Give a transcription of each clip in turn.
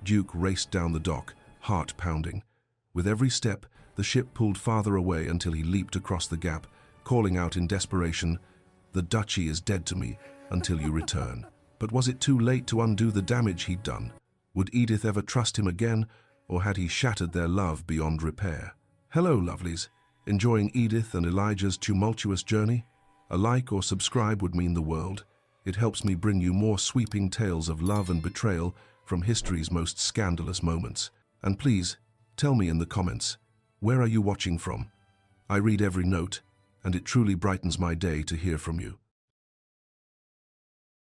Duke raced down the dock, heart pounding. With every step, the ship pulled farther away until he leaped across the gap, calling out in desperation, "The Duchy is dead to me until you return." But was it too late to undo the damage he'd done? Would Edith ever trust him again, or had he shattered their love beyond repair? Hello, lovelies. Enjoying Edith and Elijah's tumultuous journey? A like or subscribe would mean the world. It helps me bring you more sweeping tales of love and betrayal from history's most scandalous moments. And please, tell me in the comments, where are you watching from? I read every note, and it truly brightens my day to hear from you.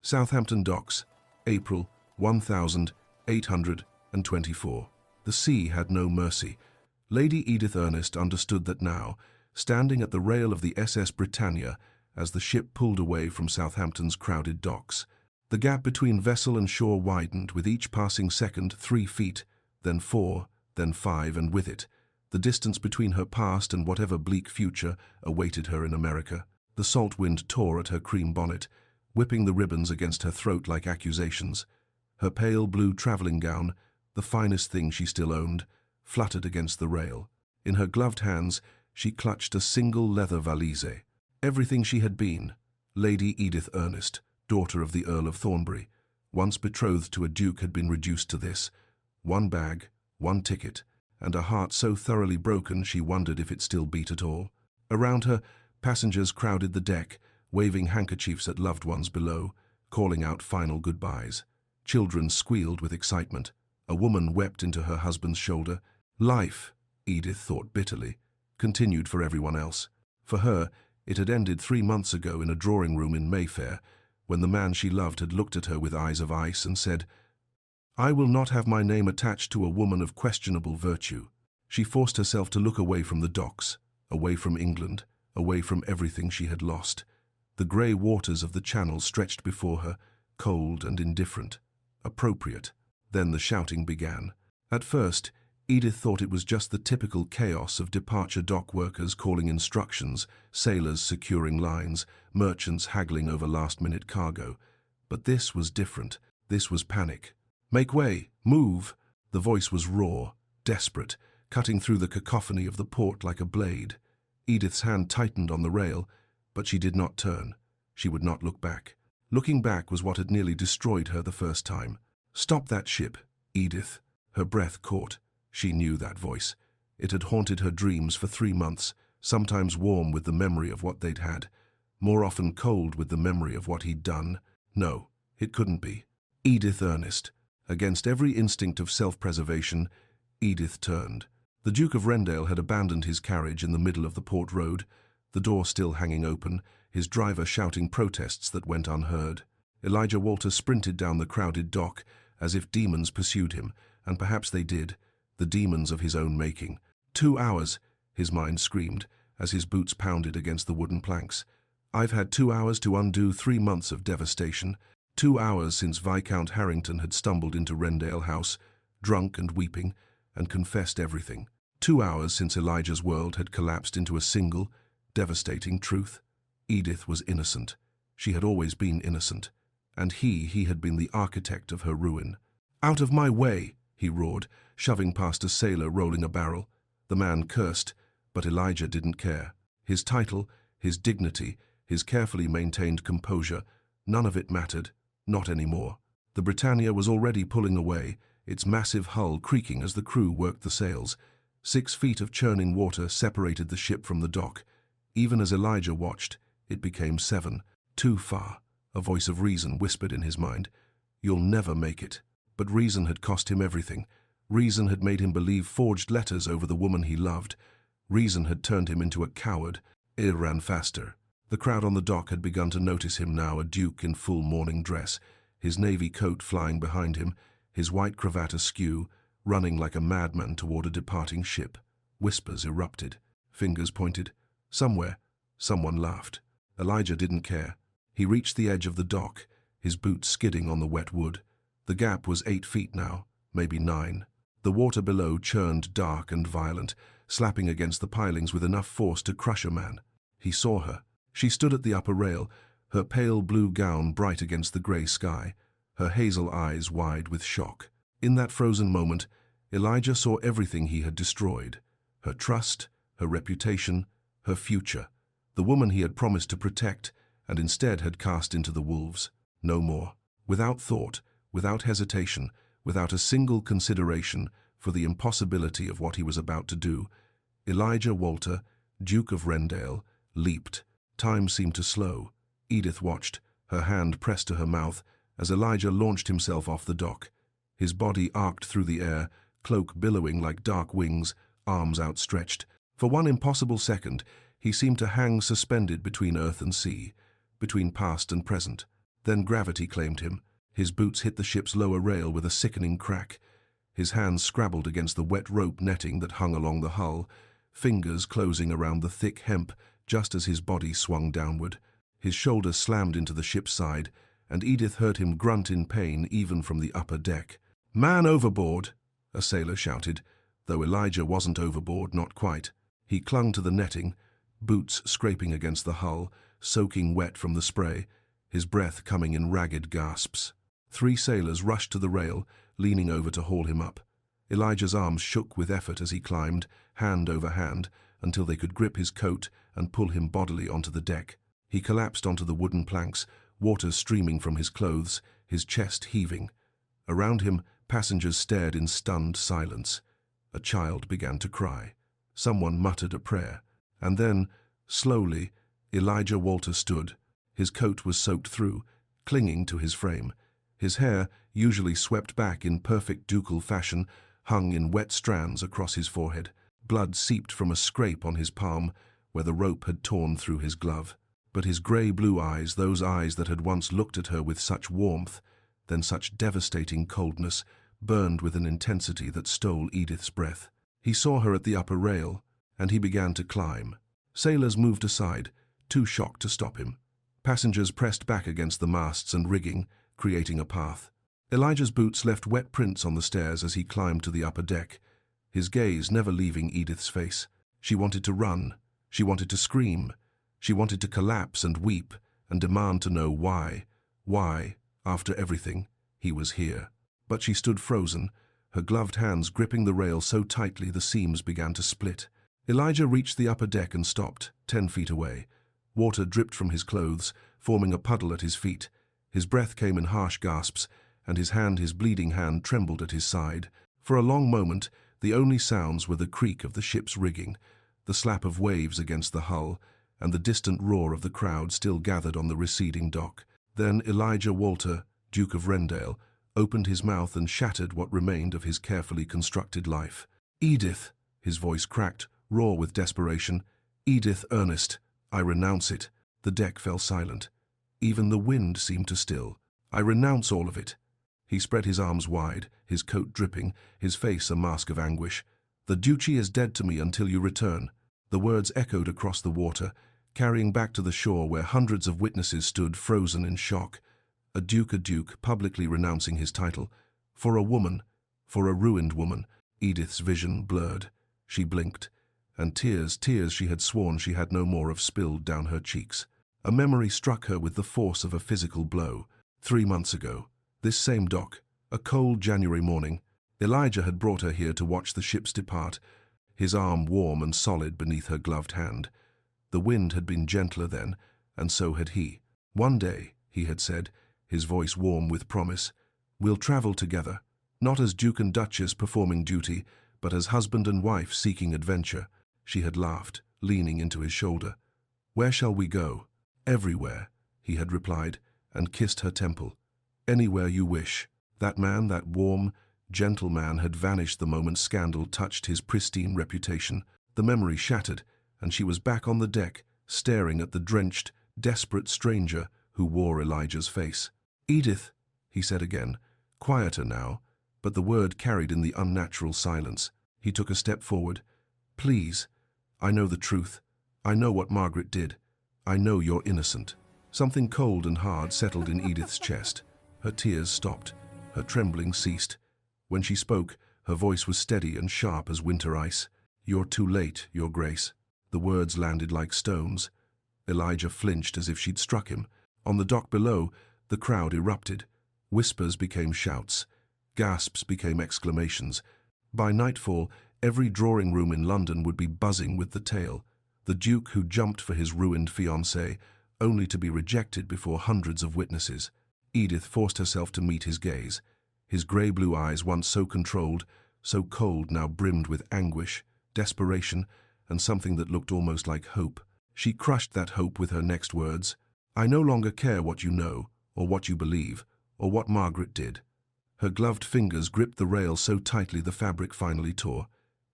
Southampton Docks, April 1824. The sea had no mercy. Lady Edith Ernest understood that now, standing at the rail of the SS Britannia as the ship pulled away from Southampton's crowded docks. The gap between vessel and shore widened with each passing second 3 feet, then 4, then 5, and with it, the distance between her past and whatever bleak future awaited her in America. The salt wind tore at her cream bonnet, whipping the ribbons against her throat like accusations. Her pale blue traveling gown, the finest thing she still owned, fluttered against the rail. In her gloved hands, she clutched a single leather valise. Everything she had been, Lady Edith Ernest, daughter of the Earl of Thornbury, once betrothed to a duke, had been reduced to this: one bag, one ticket, and a heart so thoroughly broken she wondered if it still beat at all. Around her, passengers crowded the deck, waving handkerchiefs at loved ones below, calling out final goodbyes. Children squealed with excitement. A woman wept into her husband's shoulder. Life, Edith thought bitterly, continued for everyone else. For her, it had ended 3 months ago in a drawing room in Mayfair, when the man she loved had looked at her with eyes of ice and said, "I will not have my name attached to a woman of questionable virtue." She forced herself to look away from the docks, away from England, away from everything she had lost. The grey waters of the Channel stretched before her, cold and indifferent, appropriate. Then the shouting began. At first, Edith thought it was just the typical chaos of departure dock workers calling instructions, sailors securing lines, merchants haggling over last-minute cargo. But this was different. This was panic. "Make way! Move!" The voice was raw, desperate, cutting through the cacophony of the port like a blade. Edith's hand tightened on the rail, but she did not turn. She would not look back. Looking back was what had nearly destroyed her the first time. "Stop that ship, Edith." Her breath caught. She knew that voice. It had haunted her dreams for 3 months, sometimes warm with the memory of what they'd had, more often cold with the memory of what he'd done. No, it couldn't be. Edith Ernest. Against every instinct of self-preservation, Edith turned. The Duke of Rendale had abandoned his carriage in the middle of the port road, the door still hanging open, his driver shouting protests that went unheard. Elijah Walter sprinted down the crowded dock as if demons pursued him, and perhaps they did, the demons of his own making. 2 hours, his mind screamed, as his boots pounded against the wooden planks. I've had 2 hours to undo 3 months of devastation, 2 hours since Viscount Harrington had stumbled into Rendale House, drunk and weeping, and confessed everything. 2 hours since Elijah's world had collapsed into a single, devastating truth. Edith was innocent. She had always been innocent. And he had been the architect of her ruin. "Out of my way!" he roared, shoving past a sailor rolling a barrel. The man cursed, but Elijah didn't care. His title, his dignity, his carefully maintained composure, none of it mattered, not anymore. The Britannia was already pulling away, its massive hull creaking as the crew worked the sails. 6 feet of churning water separated the ship from the dock. Even as Elijah watched, it became 7. Too far. A voice of reason whispered in his mind, "You'll never make it." But reason had cost him everything. Reason had made him believe forged letters over the woman he loved. Reason had turned him into a coward. It ran faster. The crowd on the dock had begun to notice him now, a duke in full morning dress, his navy coat flying behind him, his white cravat askew, running like a madman toward a departing ship. Whispers erupted. Fingers pointed. Somewhere, someone laughed. Elijah didn't care. He reached the edge of the dock, his boots skidding on the wet wood. The gap was 8 feet now, maybe 9. The water below churned dark and violent, slapping against the pilings with enough force to crush a man. He saw her. She stood at the upper rail, her pale blue gown bright against the grey sky, her hazel eyes wide with shock. In that frozen moment, Elijah saw everything he had destroyed: her trust, her reputation, her future. The woman he had promised to protect, and instead had cast into the wolves. No more. Without thought, without hesitation, without a single consideration for the impossibility of what he was about to do, Elijah Walter, Duke of Rendale, leaped. Time seemed to slow. Edith watched, her hand pressed to her mouth, as Elijah launched himself off the dock. His body arced through the air, cloak billowing like dark wings, arms outstretched. For one impossible second, he seemed to hang suspended between earth and sea, between past and present. Then gravity claimed him. His boots hit the ship's lower rail with a sickening crack. His hands scrabbled against the wet rope netting that hung along the hull, fingers closing around the thick hemp just as his body swung downward. His shoulder slammed into the ship's side, and Edith heard him grunt in pain even from the upper deck. "Man overboard!" a sailor shouted, though Elijah wasn't overboard, not quite. He clung to the netting, boots scraping against the hull, soaking wet from the spray, his breath coming in ragged gasps. 3 sailors rushed to the rail, leaning over to haul him up. Elijah's arms shook with effort as he climbed, hand over hand, until they could grip his coat and pull him bodily onto the deck. He collapsed onto the wooden planks, water streaming from his clothes, his chest heaving. Around him, passengers stared in stunned silence. A child began to cry. Someone muttered a prayer. And then, slowly, Elijah Walter stood. His coat was soaked through, clinging to his frame. His hair, usually swept back in perfect ducal fashion, hung in wet strands across his forehead. Blood seeped from a scrape on his palm, where the rope had torn through his glove. But his grey-blue eyes, those eyes that had once looked at her with such warmth, then such devastating coldness, burned with an intensity that stole Edith's breath. He saw her at the upper rail, and he began to climb. Sailors moved aside, too shocked to stop him. Passengers pressed back against the masts and rigging, creating a path. Elijah's boots left wet prints on the stairs as he climbed to the upper deck, his gaze never leaving Edith's face. She wanted to run. She wanted to scream. She wanted to collapse and weep and demand to know why, after everything, he was here. But she stood frozen, her gloved hands gripping the rail so tightly the seams began to split. Elijah reached the upper deck and stopped, 10 feet away. Water dripped from his clothes, forming a puddle at his feet. His breath came in harsh gasps, and his bleeding hand, trembled at his side. For a long moment, the only sounds were the creak of the ship's rigging, the slap of waves against the hull, and the distant roar of the crowd still gathered on the receding dock. Then Elijah Walter, Duke of Rendale, opened his mouth and shattered what remained of his carefully constructed life. "Edith," his voice cracked, raw with desperation. "Edith Ernest, I renounce it." The deck fell silent. Even the wind seemed to still. "I renounce all of it." He spread his arms wide, his coat dripping, his face a mask of anguish. "The Duchy is dead to me until you return." The words echoed across the water, carrying back to the shore where hundreds of witnesses stood frozen in shock. A duke, publicly renouncing his title. For a woman, for a ruined woman. Edith's vision blurred. She blinked, and tears she had sworn she had no more of spilled down her cheeks. A memory struck her with the force of a physical blow. 3 months ago, this same dock, a cold January morning, Elijah had brought her here to watch the ships depart, his arm warm and solid beneath her gloved hand. The wind had been gentler then, and so had he. "One day," he had said, his voice warm with promise, "we'll travel together, not as Duke and Duchess performing duty, but as husband and wife seeking adventure." She had laughed, leaning into his shoulder. "Where shall we go?" "Everywhere," he had replied, and kissed her temple. "Anywhere you wish." That man, that warm, gentle man, had vanished the moment scandal touched his pristine reputation. The memory shattered, and she was back on the deck, staring at the drenched, desperate stranger who wore Elijah's face. "Edith," he said again, quieter now, but the word carried in the unnatural silence. He took a step forward. "Please, I know the truth. I know what Margaret did. I know you're innocent." Something cold and hard settled in Edith's chest. Her tears stopped. Her trembling ceased. When she spoke, her voice was steady and sharp as winter ice. "You're too late, Your Grace." The words landed like stones. Elijah flinched as if she'd struck him. On the dock below, the crowd erupted. Whispers became shouts. Gasps became exclamations. By nightfall, every drawing-room in London would be buzzing with the tale. The Duke who jumped for his ruined fiancée, only to be rejected before hundreds of witnesses. Edith forced herself to meet his gaze. His grey-blue eyes, once so controlled, so cold, now brimmed with anguish, desperation, and something that looked almost like hope. She crushed that hope with her next words. "I no longer care what you know, or what you believe, or what Margaret did." Her gloved fingers gripped the rail so tightly the fabric finally tore.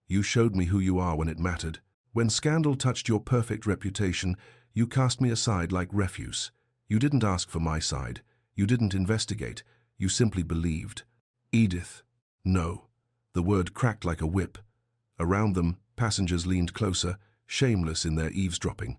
"You showed me who you are when it mattered. When scandal touched your perfect reputation, you cast me aside like refuse. You didn't ask for my side. You didn't investigate. You simply believed." "Edith." "No." The word cracked like a whip. Around them, passengers leaned closer, shameless in their eavesdropping.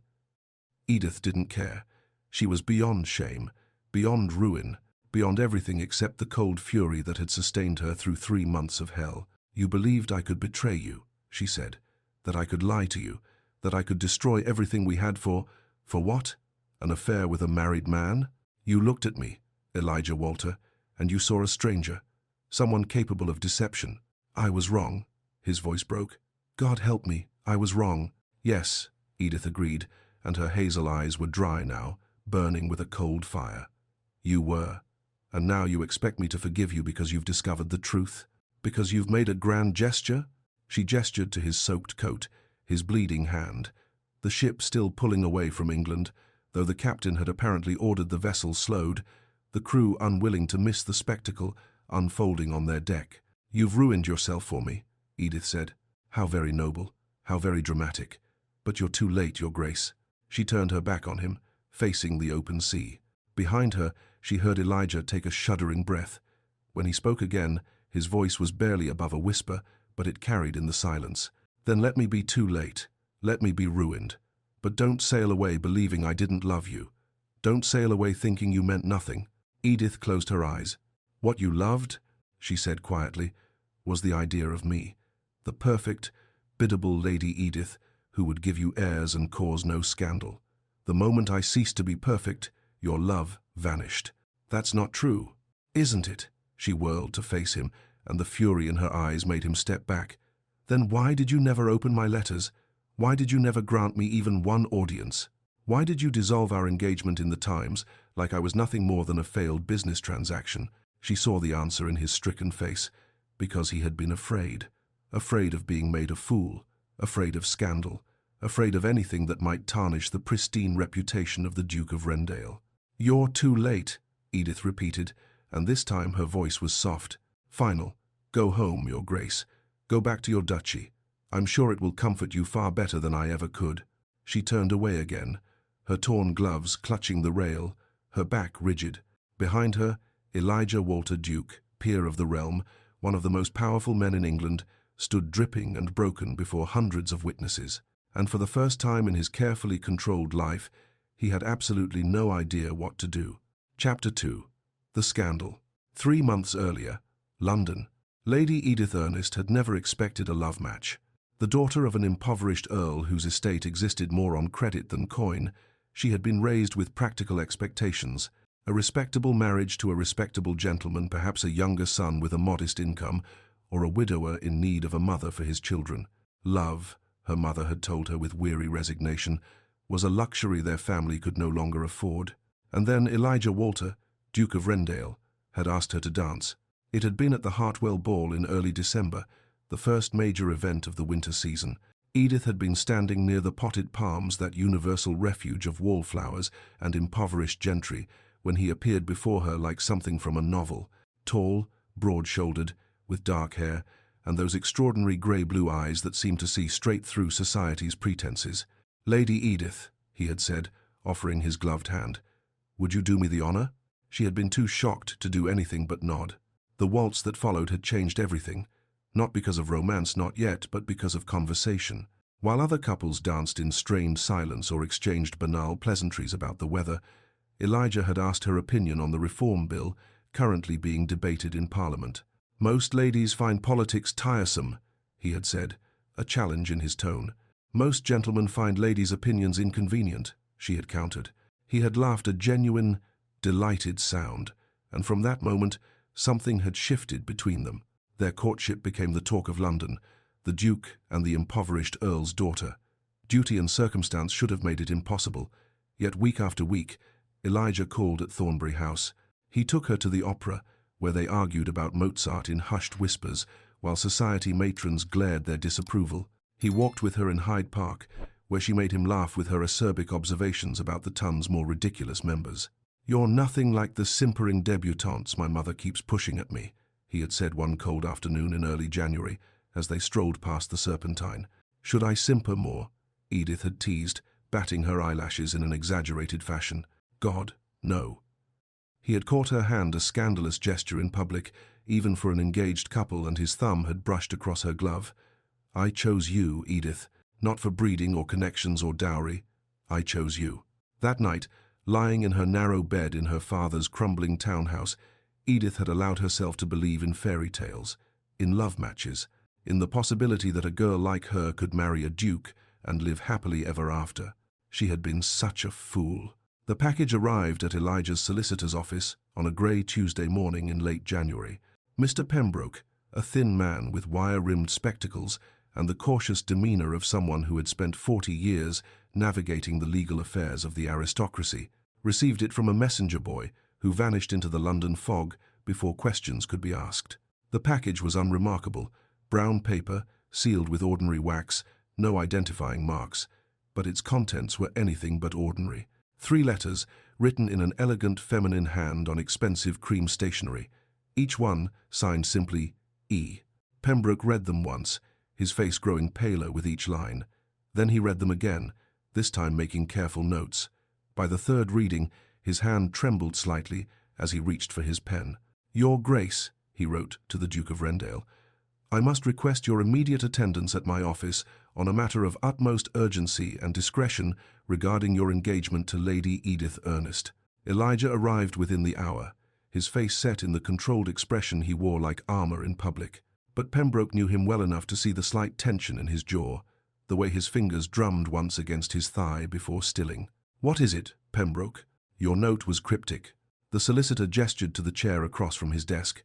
Edith didn't care. She was beyond shame, beyond ruin, beyond everything except the cold fury that had sustained her through 3 months of hell. "You believed I could betray you," she said, "that I could lie to you, that I could destroy everything we had for what? An affair with a married man? You looked at me, Elijah Walter, and you saw a stranger, someone capable of deception. I was wrong." His voice broke. "God help me, I was wrong." "Yes," Edith agreed, and her hazel eyes were dry now, burning with a cold fire. "You were. And now you expect me to forgive you because you've discovered the truth? Because you've made a grand gesture?" She gestured to his soaked coat, his bleeding hand. The ship still pulling away from England, though the captain had apparently ordered the vessel slowed, the crew unwilling to miss the spectacle unfolding on their deck. "You've ruined yourself for me," Edith said. "How very noble, how very dramatic. But you're too late, Your Grace." She turned her back on him, facing the open sea. Behind her, she heard Elijah take a shuddering breath. When he spoke again, his voice was barely above a whisper, but it carried in the silence. "Then let me be too late. Let me be ruined. But don't sail away believing I didn't love you. Don't sail away thinking you meant nothing." Edith closed her eyes. "What you loved," she said quietly, "was the idea of me. The perfect, biddable Lady Edith, who would give you heirs and cause no scandal. The moment I ceased to be perfect, your love vanished." "That's not true." "Isn't it?" She whirled to face him, and the fury in her eyes made him step back. "Then why did you never open my letters? Why did you never grant me even one audience? Why did you dissolve our engagement in the Times, like I was nothing more than a failed business transaction?" She saw the answer in his stricken face. Because he had been afraid. Afraid of being made a fool. Afraid of scandal. Afraid of anything that might tarnish the pristine reputation of the Duke of Rendale. "You're too late," Edith repeated, and this time her voice was soft. "Final. Go home, Your Grace. Go back to your duchy. I'm sure it will comfort you far better than I ever could." She turned away again, her torn gloves clutching the rail, her back rigid. Behind her, Elijah Walter Duke, peer of the realm, one of the most powerful men in England, stood dripping and broken before hundreds of witnesses. And for the first time in his carefully controlled life, he had absolutely no idea what to do. Chapter 2. The Scandal. 3 months earlier, London. Lady Edith Ernest had never expected a love match. The daughter of an impoverished earl whose estate existed more on credit than coin, she had been raised with practical expectations. A respectable marriage to a respectable gentleman, perhaps a younger son with a modest income, or a widower in need of a mother for his children. Love, her mother had told her with weary resignation, was a luxury their family could no longer afford. And then Elijah Walter, Duke of Rendale, had asked her to dance. It had been at the Hartwell Ball in early December, the first major event of the winter season. Edith had been standing near the potted palms, that universal refuge of wallflowers and impoverished gentry, when he appeared before her like something from a novel, tall, broad-shouldered, with dark hair, and those extraordinary grey-blue eyes that seemed to see straight through society's pretenses. "Lady Edith," he had said, offering his gloved hand, "would you do me the honor?" She had been too shocked to do anything but nod. The waltz that followed had changed everything, not because of romance, not yet, but because of conversation. While other couples danced in strained silence or exchanged banal pleasantries about the weather, Elijah had asked her opinion on the reform bill currently being debated in Parliament. "Most ladies find politics tiresome," he had said, a challenge in his tone. "Most gentlemen find ladies' opinions inconvenient," she had countered. He had laughed a genuine, delighted sound, and from that moment Something had shifted between them. Their courtship became the talk of London, the Duke and the impoverished Earl's daughter. Duty and circumstance should have made it impossible, yet week after week, Elijah called at Thornbury House. He took her to the opera, where they argued about Mozart in hushed whispers, while society matrons glared their disapproval. He walked with her in Hyde Park, where she made him laugh with her acerbic observations about the Tun's more ridiculous members. "You're nothing like the simpering debutantes my mother keeps pushing at me," he had said one cold afternoon in early January, as they strolled past the Serpentine. "Should I simper more?" Edith had teased, batting her eyelashes in an exaggerated fashion. God, no. He had caught her hand, a scandalous gesture in public, even for an engaged couple, and his thumb had brushed across her glove. "I chose you, Edith, not for breeding or connections or dowry. I chose you." That night, lying in her narrow bed in her father's crumbling townhouse, Edith had allowed herself to believe in fairy tales, in love matches, in the possibility that a girl like her could marry a duke and live happily ever after. She had been such a fool. The package arrived at Elijah's solicitor's office on a grey Tuesday morning in late January. Mr. Pembroke, a thin man with wire-rimmed spectacles and the cautious demeanour of someone who had spent 40 years navigating the legal affairs of the aristocracy, received it from a messenger boy who vanished into the London fog before questions could be asked. The package was unremarkable: brown paper, sealed with ordinary wax, no identifying marks, but its contents were anything but ordinary. 3 letters, written in an elegant feminine hand on expensive cream stationery, each one signed simply E. Pembroke read them once, his face growing paler with each line. Then he read them again, this time making careful notes. By the third reading, his hand trembled slightly as he reached for his pen. "Your Grace," he wrote to the Duke of Rendale, "I must request your immediate attendance at my office on a matter of utmost urgency and discretion regarding your engagement to Lady Edith Ernest." Elijah arrived within the hour, his face set in the controlled expression he wore like armor in public. But Pembroke knew him well enough to see the slight tension in his jaw, the way his fingers drummed once against his thigh before stilling. "What is it, Pembroke?" Your note was cryptic. The solicitor gestured to the chair across from his desk.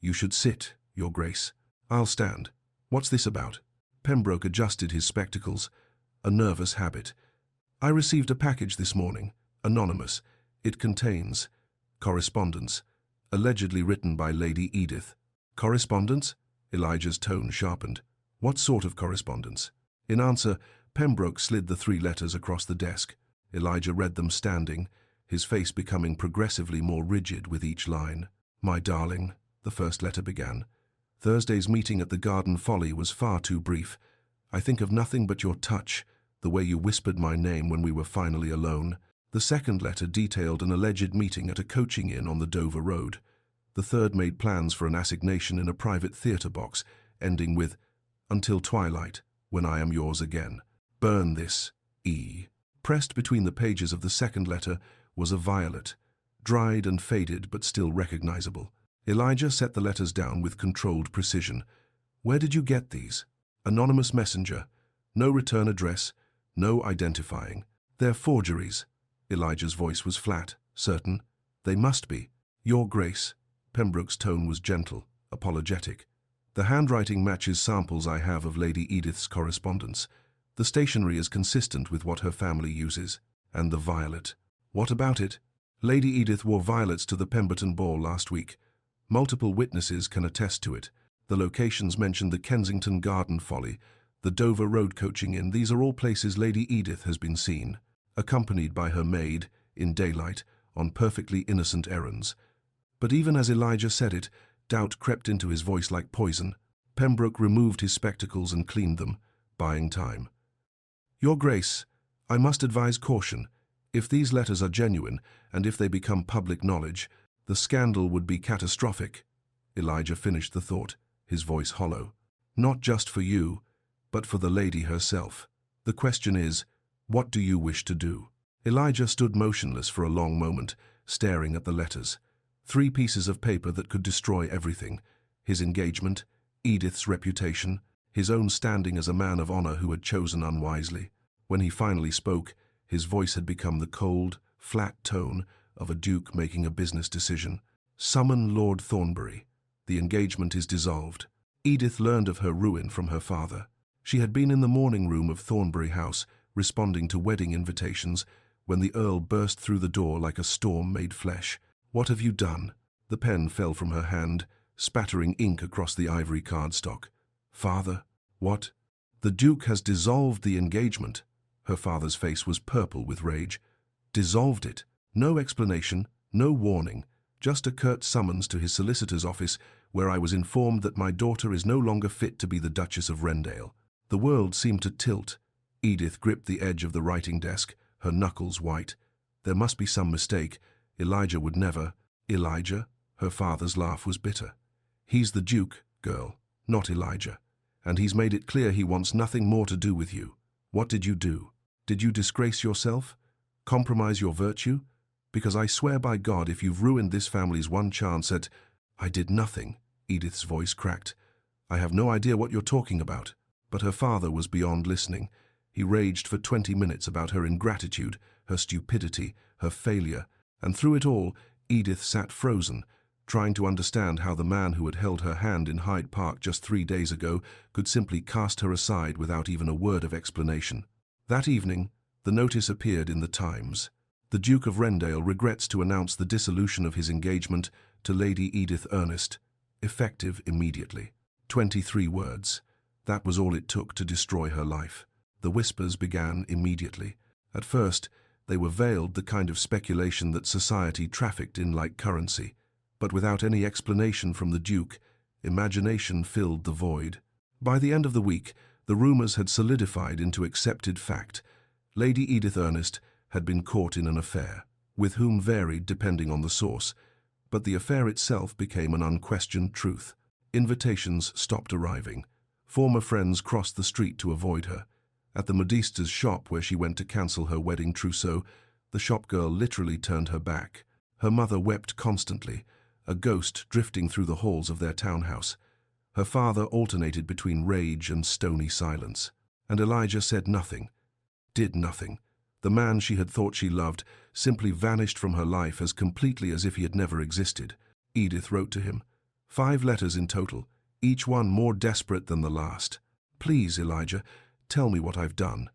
"You should sit, Your Grace." "I'll stand. What's this about?" Pembroke adjusted his spectacles. "A nervous habit. I received a package this morning, anonymous. It contains correspondence, allegedly written by Lady Edith." "Correspondence?" Elijah's tone sharpened. "What sort of correspondence?" In answer, Pembroke slid the 3 letters across the desk. Elijah read them standing, his face becoming progressively more rigid with each line. "My darling," the first letter began, "Thursday's meeting at the Garden Folly was far too brief. I think of nothing but your touch, the way you whispered my name when we were finally alone." The second letter detailed an alleged meeting at a coaching inn on the Dover Road. The third made plans for an assignation in a private theatre box, ending with, "Until twilight, when I am yours again. Burn this, E." Pressed between the pages of the second letter was a violet, dried and faded but still recognizable. Elijah set the letters down with controlled precision. "Where did you get these?" "Anonymous messenger. No return address, no identifying." "They're forgeries." Elijah's voice was flat, certain. "They must be." "Your Grace." Pembroke's tone was gentle, apologetic. "The handwriting matches samples I have of Lady Edith's correspondence. The stationery is consistent with what her family uses. And the violet. What about it?" "Lady Edith wore violets to the Pemberton ball last week. Multiple witnesses can attest to it. The locations mentioned the Kensington Garden Folly, the Dover Road coaching inn. These are all places Lady Edith has been seen, accompanied by her maid, in daylight, on perfectly innocent errands." But even as Elijah said it, doubt crept into his voice like poison. Pembroke removed his spectacles and cleaned them, buying time. "Your Grace, I must advise caution. If these letters are genuine, and if they become public knowledge, the scandal would be catastrophic." Elijah finished the thought, his voice hollow. "Not just for you, but for the lady herself. The question is, what do you wish to do?" Elijah stood motionless for a long moment, staring at the letters. 3 pieces of paper that could destroy everything: his engagement, Edith's reputation, his own standing as a man of honor who had chosen unwisely. When he finally spoke, his voice had become the cold, flat tone of a duke making a business decision. Summon Lord Thornbury. The engagement is dissolved. Edith learned of her ruin from her father. She had been in the morning room of Thornbury House, responding to wedding invitations, when the Earl burst through the door like a storm made flesh. "What have you done?" The pen fell from her hand, spattering ink across the ivory cardstock. "Father, what?" "The Duke has dissolved the engagement." Her father's face was purple with rage. "Dissolved it? No explanation, no warning, just a curt summons to his solicitor's office, where I was informed that my daughter is no longer fit to be the Duchess of Rendale." The world seemed to tilt. Edith gripped the edge of the writing desk, her knuckles white. There must be some mistake. Elijah would never. "Elijah?" Her father's laugh was bitter. "He's the Duke, girl, not Elijah. And he's made it clear he wants nothing more to do with you. What did you do? Did you disgrace yourself? Compromise your virtue? Because I swear by God, if you've ruined this family's one chance at—" "I did nothing," Edith's voice cracked. "I have no idea what you're talking about." But her father was beyond listening. He raged for 20 minutes about her ingratitude, her stupidity, her failure, and through it all, Edith sat frozen, trying to understand how the man who had held her hand in Hyde Park just 3 days ago could simply cast her aside without even a word of explanation. That evening, the notice appeared in the Times. "The Duke of Rendale regrets to announce the dissolution of his engagement to Lady Edith Ernest, effective immediately." 23 words. That was all it took to destroy her life. The whispers began immediately. At first, they were veiled, the kind of speculation that society trafficked in like currency. But without any explanation from the Duke, imagination filled the void. By the end of the week, the rumors had solidified into accepted fact. Lady Edith Ernest had been caught in an affair, with whom varied depending on the source, but the affair itself became an unquestioned truth. Invitations stopped arriving. Former friends crossed the street to avoid her. At the modiste's shop where she went to cancel her wedding trousseau, the shopgirl literally turned her back. Her mother wept constantly, a ghost drifting through the halls of their townhouse. Her father alternated between rage and stony silence. And Elijah said nothing, did nothing. The man she had thought she loved simply vanished from her life as completely as if he had never existed. Edith wrote to him. 5 letters in total, each one more desperate than the last. "Please, Elijah, tell me what I've done.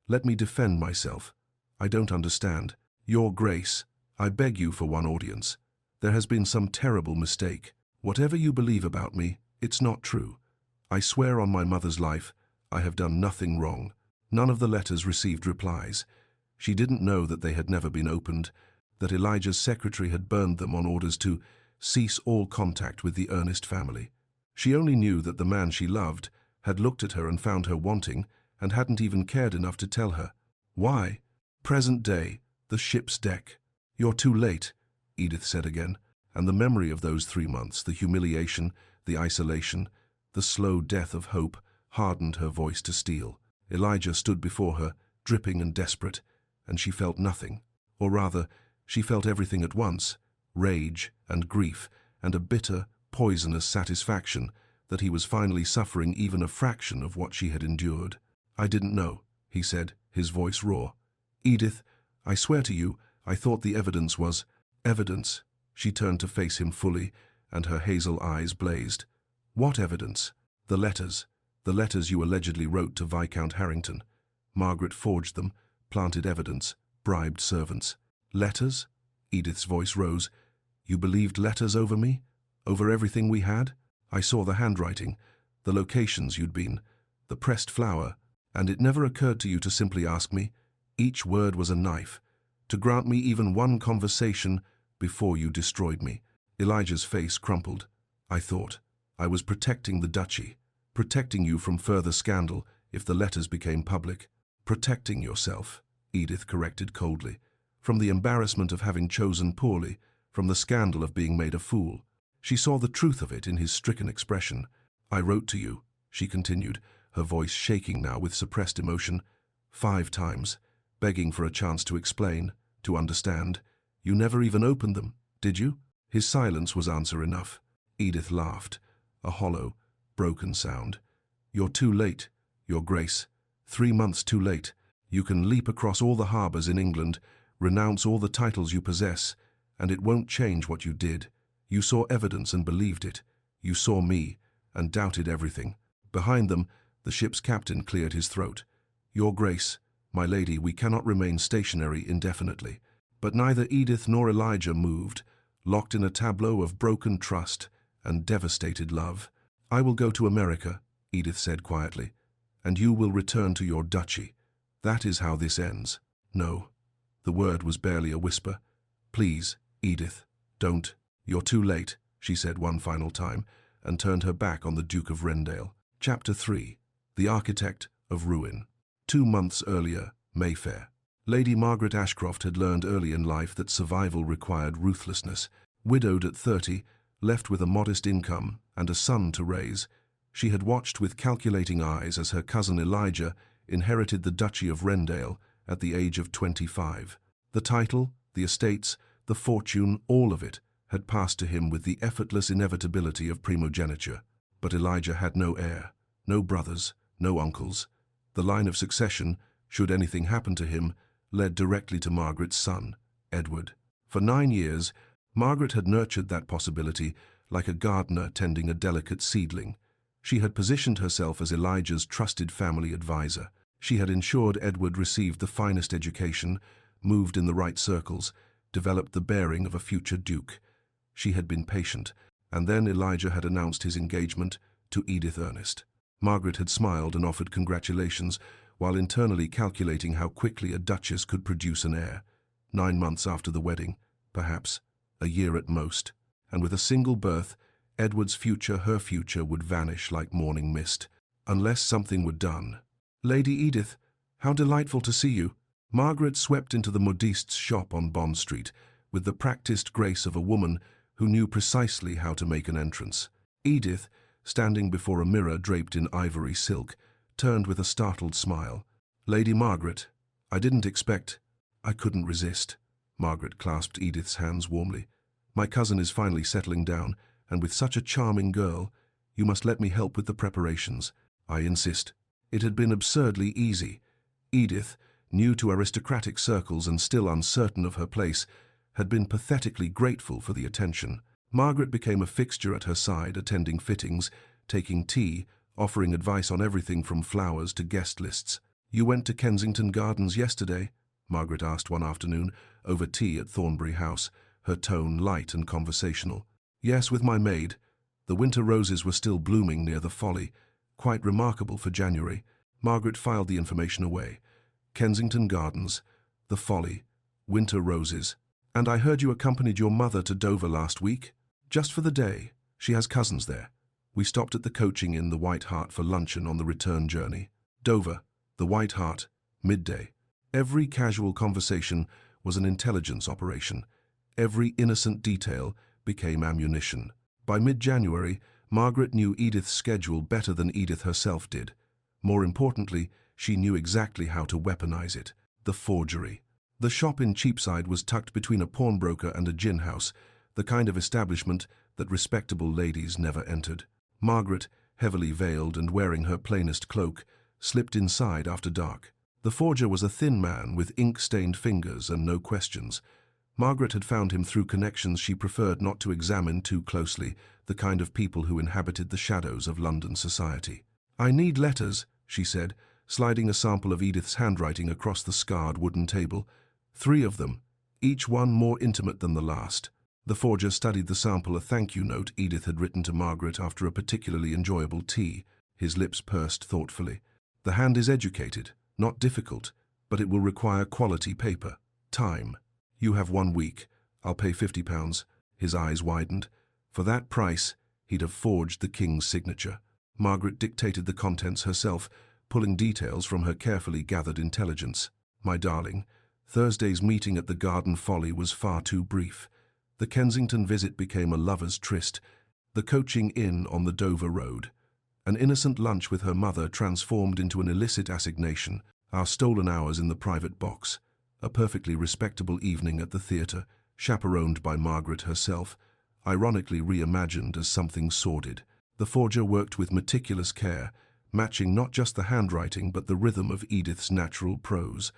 Let me defend myself. I don't understand. Your Grace, I beg you for one audience. There has been some terrible mistake. Whatever you believe about me, it's not true. I swear on my mother's life, I have done nothing wrong." None of the letters received replies. She didn't know that they had never been opened, that Elijah's secretary had burned them on orders to cease all contact with the Ernest family. She only knew that the man she loved had looked at her and found her wanting, and hadn't even cared enough to tell her. Why? Present day, the ship's deck. "You're too late," Edith said again, and the memory of those 3 months, the humiliation, the isolation, the slow death of hope, hardened her voice to steel. Elijah stood before her, dripping and desperate, and she felt nothing. Or rather, she felt everything at once, rage and grief, and a bitter, poisonous satisfaction that he was finally suffering even a fraction of what she had endured. "I didn't know," he said, his voice raw. "Edith, I swear to you, I thought the evidence was—" "Evidence?" She turned to face him fully, and her hazel eyes blazed. "What evidence?" "The letters. The letters you allegedly wrote to Viscount Harrington. Margaret forged them, planted evidence, bribed servants." "Letters?" Edith's voice rose. "You believed letters over me? Over everything we had? I saw the handwriting, the locations you'd been, the pressed flower, and it never occurred to you to simply ask me. Each word was a knife, to grant me even one conversation before you destroyed me." Elijah's face crumpled. "I thought I was protecting the Duchy, protecting you from further scandal if the letters became public." "Protecting yourself," Edith corrected coldly, "from the embarrassment of having chosen poorly, from the scandal of being made a fool." She saw the truth of it in his stricken expression. "I wrote to you," she continued, her voice shaking now with suppressed emotion, 5 times, begging for a chance to explain, to understand. "You never even opened them, did you?" His silence was answer enough. Edith laughed, a hollow, broken sound. "You're too late, Your Grace. 3 months too late. You can leap across all the harbours in England, renounce all the titles you possess, and it won't change what you did. You saw evidence and believed it. You saw me and doubted everything. Behind them, the ship's captain cleared his throat. Your Grace, my lady, we cannot remain stationary indefinitely. But neither Edith nor Elijah moved, locked in a tableau of broken trust and devastated love. I will go to America, Edith said quietly, and you will return to your duchy. That is how this ends. No. The word was barely a whisper. Please, Edith, don't. You're too late, she said one final time, and turned her back on the Duke of Rendale. Chapter 3. The Architect of Ruin. 2 months earlier, Mayfair. Lady Margaret Ashcroft had learned early in life that survival required ruthlessness. Widowed at 30, left with a modest income and a son to raise, she had watched with calculating eyes as her cousin Elijah inherited the Duchy of Rendale at the age of 25. The title, the estates, the fortune, all of it had passed to him with the effortless inevitability of primogeniture. But Elijah had no heir, no brothers, no uncles. The line of succession, should anything happen to him, led directly to Margaret's son, Edward. For 9 years, Margaret had nurtured that possibility like a gardener tending a delicate seedling. She had positioned herself as Elijah's trusted family advisor. She had ensured Edward received the finest education, moved in the right circles, developed the bearing of a future duke. She had been patient, and then Elijah had announced his engagement to Edith Ernest. Margaret had smiled and offered congratulations, while internally calculating how quickly a duchess could produce an heir. 9 months after the wedding, perhaps, a year at most, and with a single birth, Edward's future, her future, would vanish like morning mist, unless something were done. Lady Edith, how delightful to see you. Margaret swept into the modiste's shop on Bond Street with the practiced grace of a woman who knew precisely how to make an entrance. Edith, standing before a mirror draped in ivory silk, turned with a startled smile. Lady Margaret, I didn't expect. I couldn't resist. Margaret clasped Edith's hands warmly. My cousin is finally settling down, and with such a charming girl, you must let me help with the preparations. I insist. It had been absurdly easy. Edith, new to aristocratic circles and still uncertain of her place, had been pathetically grateful for the attention. Margaret became a fixture at her side, attending fittings, taking tea, offering advice on everything from flowers to guest lists. You went to Kensington Gardens yesterday? Margaret asked one afternoon, over tea at Thornbury House, her tone light and conversational. Yes, with my maid. The winter roses were still blooming near the Folly, quite remarkable for January. Margaret filed the information away. Kensington Gardens, the Folly, winter roses. And I heard you accompanied your mother to Dover last week? Just for the day. She has cousins there. We stopped at the coaching inn, the White Hart, for luncheon on the return journey. Dover, the White Hart, midday. Every casual conversation was an intelligence operation. Every innocent detail became ammunition. By mid-January, Margaret knew Edith's schedule better than Edith herself did. More importantly, she knew exactly how to weaponize it. The forgery. The shop in Cheapside was tucked between a pawnbroker and a gin house, the kind of establishment that respectable ladies never entered. Margaret, heavily veiled and wearing her plainest cloak, slipped inside after dark. The forger was a thin man with ink-stained fingers and no questions. Margaret had found him through connections she preferred not to examine too closely, the kind of people who inhabited the shadows of London society. I need letters, she said, sliding a sample of Edith's handwriting across the scarred wooden table. 3 of them, each one more intimate than the last. The forger studied the sample, a thank-you note Edith had written to Margaret after a particularly enjoyable tea. His lips pursed thoughtfully. The hand is educated, not difficult, but it will require quality paper. Time. You have 1 week. I'll pay £50. His eyes widened. For that price, he'd have forged the king's signature. Margaret dictated the contents herself, pulling details from her carefully gathered intelligence. My darling, Thursday's meeting at the Garden Folly was far too brief. The Kensington visit became a lover's tryst, the coaching inn on the Dover Road. An innocent lunch with her mother transformed into an illicit assignation, our stolen hours in the private box, a perfectly respectable evening at the theatre, chaperoned by Margaret herself, ironically reimagined as something sordid. The forger worked with meticulous care, matching not just the handwriting but the rhythm of Edith's natural prose.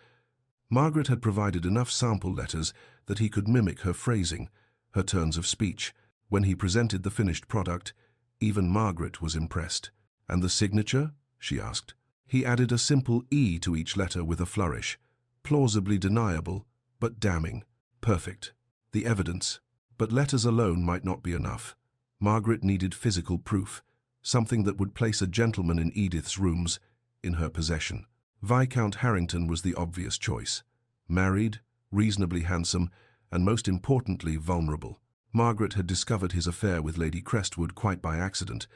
Margaret had provided enough sample letters that he could mimic her phrasing, her turns of speech. When he presented the finished product, even Margaret was impressed. "And the signature?" she asked. He added a simple E to each letter with a flourish. Plausibly deniable, but damning. Perfect. The evidence. But letters alone might not be enough. Margaret needed physical proof, something that would place a gentleman in Edith's rooms in her possession. Viscount Harrington was the obvious choice. Married, reasonably handsome, and most importantly, vulnerable. Margaret had discovered his affair with Lady Crestwood quite by accident,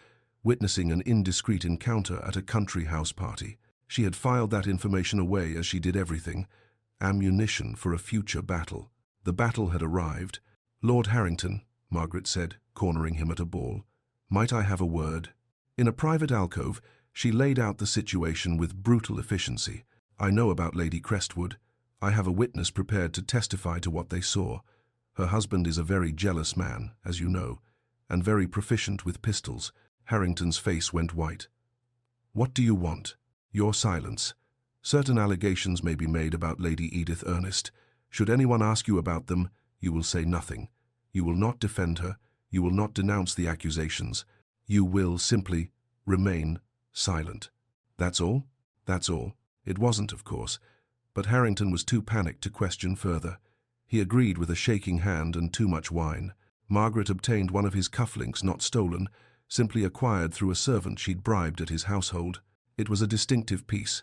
witnessing an indiscreet encounter at a country house party. She had filed that information away as she did everything, ammunition for a future battle. The battle had arrived. "Lord Harrington," Margaret said, cornering him at a ball, "might I have a word?" In a private alcove, she laid out the situation with brutal efficiency. "I know about Lady Crestwood. I have a witness prepared to testify to what they saw. Her husband is a very jealous man, as you know, and very proficient with pistols." Harrington's face went white. "What do you want?" "Your silence. Certain allegations may be made about Lady Edith Ernest. Should anyone ask you about them, you will say nothing. You will not defend her. You will not denounce the accusations. You will simply remain silent." "That's all?" "That's all." It wasn't, of course, but Harrington was too panicked to question further. He agreed with a shaking hand and too much wine. Margaret obtained one of his cufflinks, not stolen, simply acquired through a servant she'd bribed at his household. It was a distinctive piece,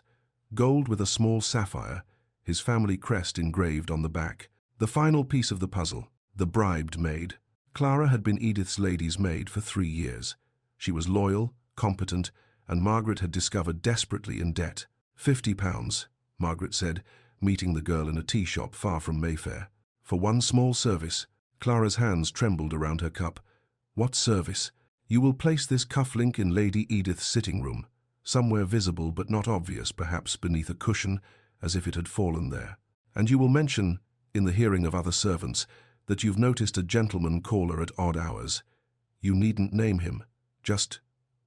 gold with a small sapphire, his family crest engraved on the back. The final piece of the puzzle, the bribed maid. Clara had been Edith's lady's maid for 3 years. She was loyal, competent, and Margaret had discovered desperately in debt. £50, Margaret said, meeting the girl in a tea shop far from Mayfair. "For one small service." Clara's hands trembled around her cup. "What service?" "You will place this cufflink in Lady Edith's sitting room, somewhere visible but not obvious, perhaps beneath a cushion, as if it had fallen there. And you will mention, in the hearing of other servants, that you've noticed a gentleman caller at odd hours. You needn't name him, just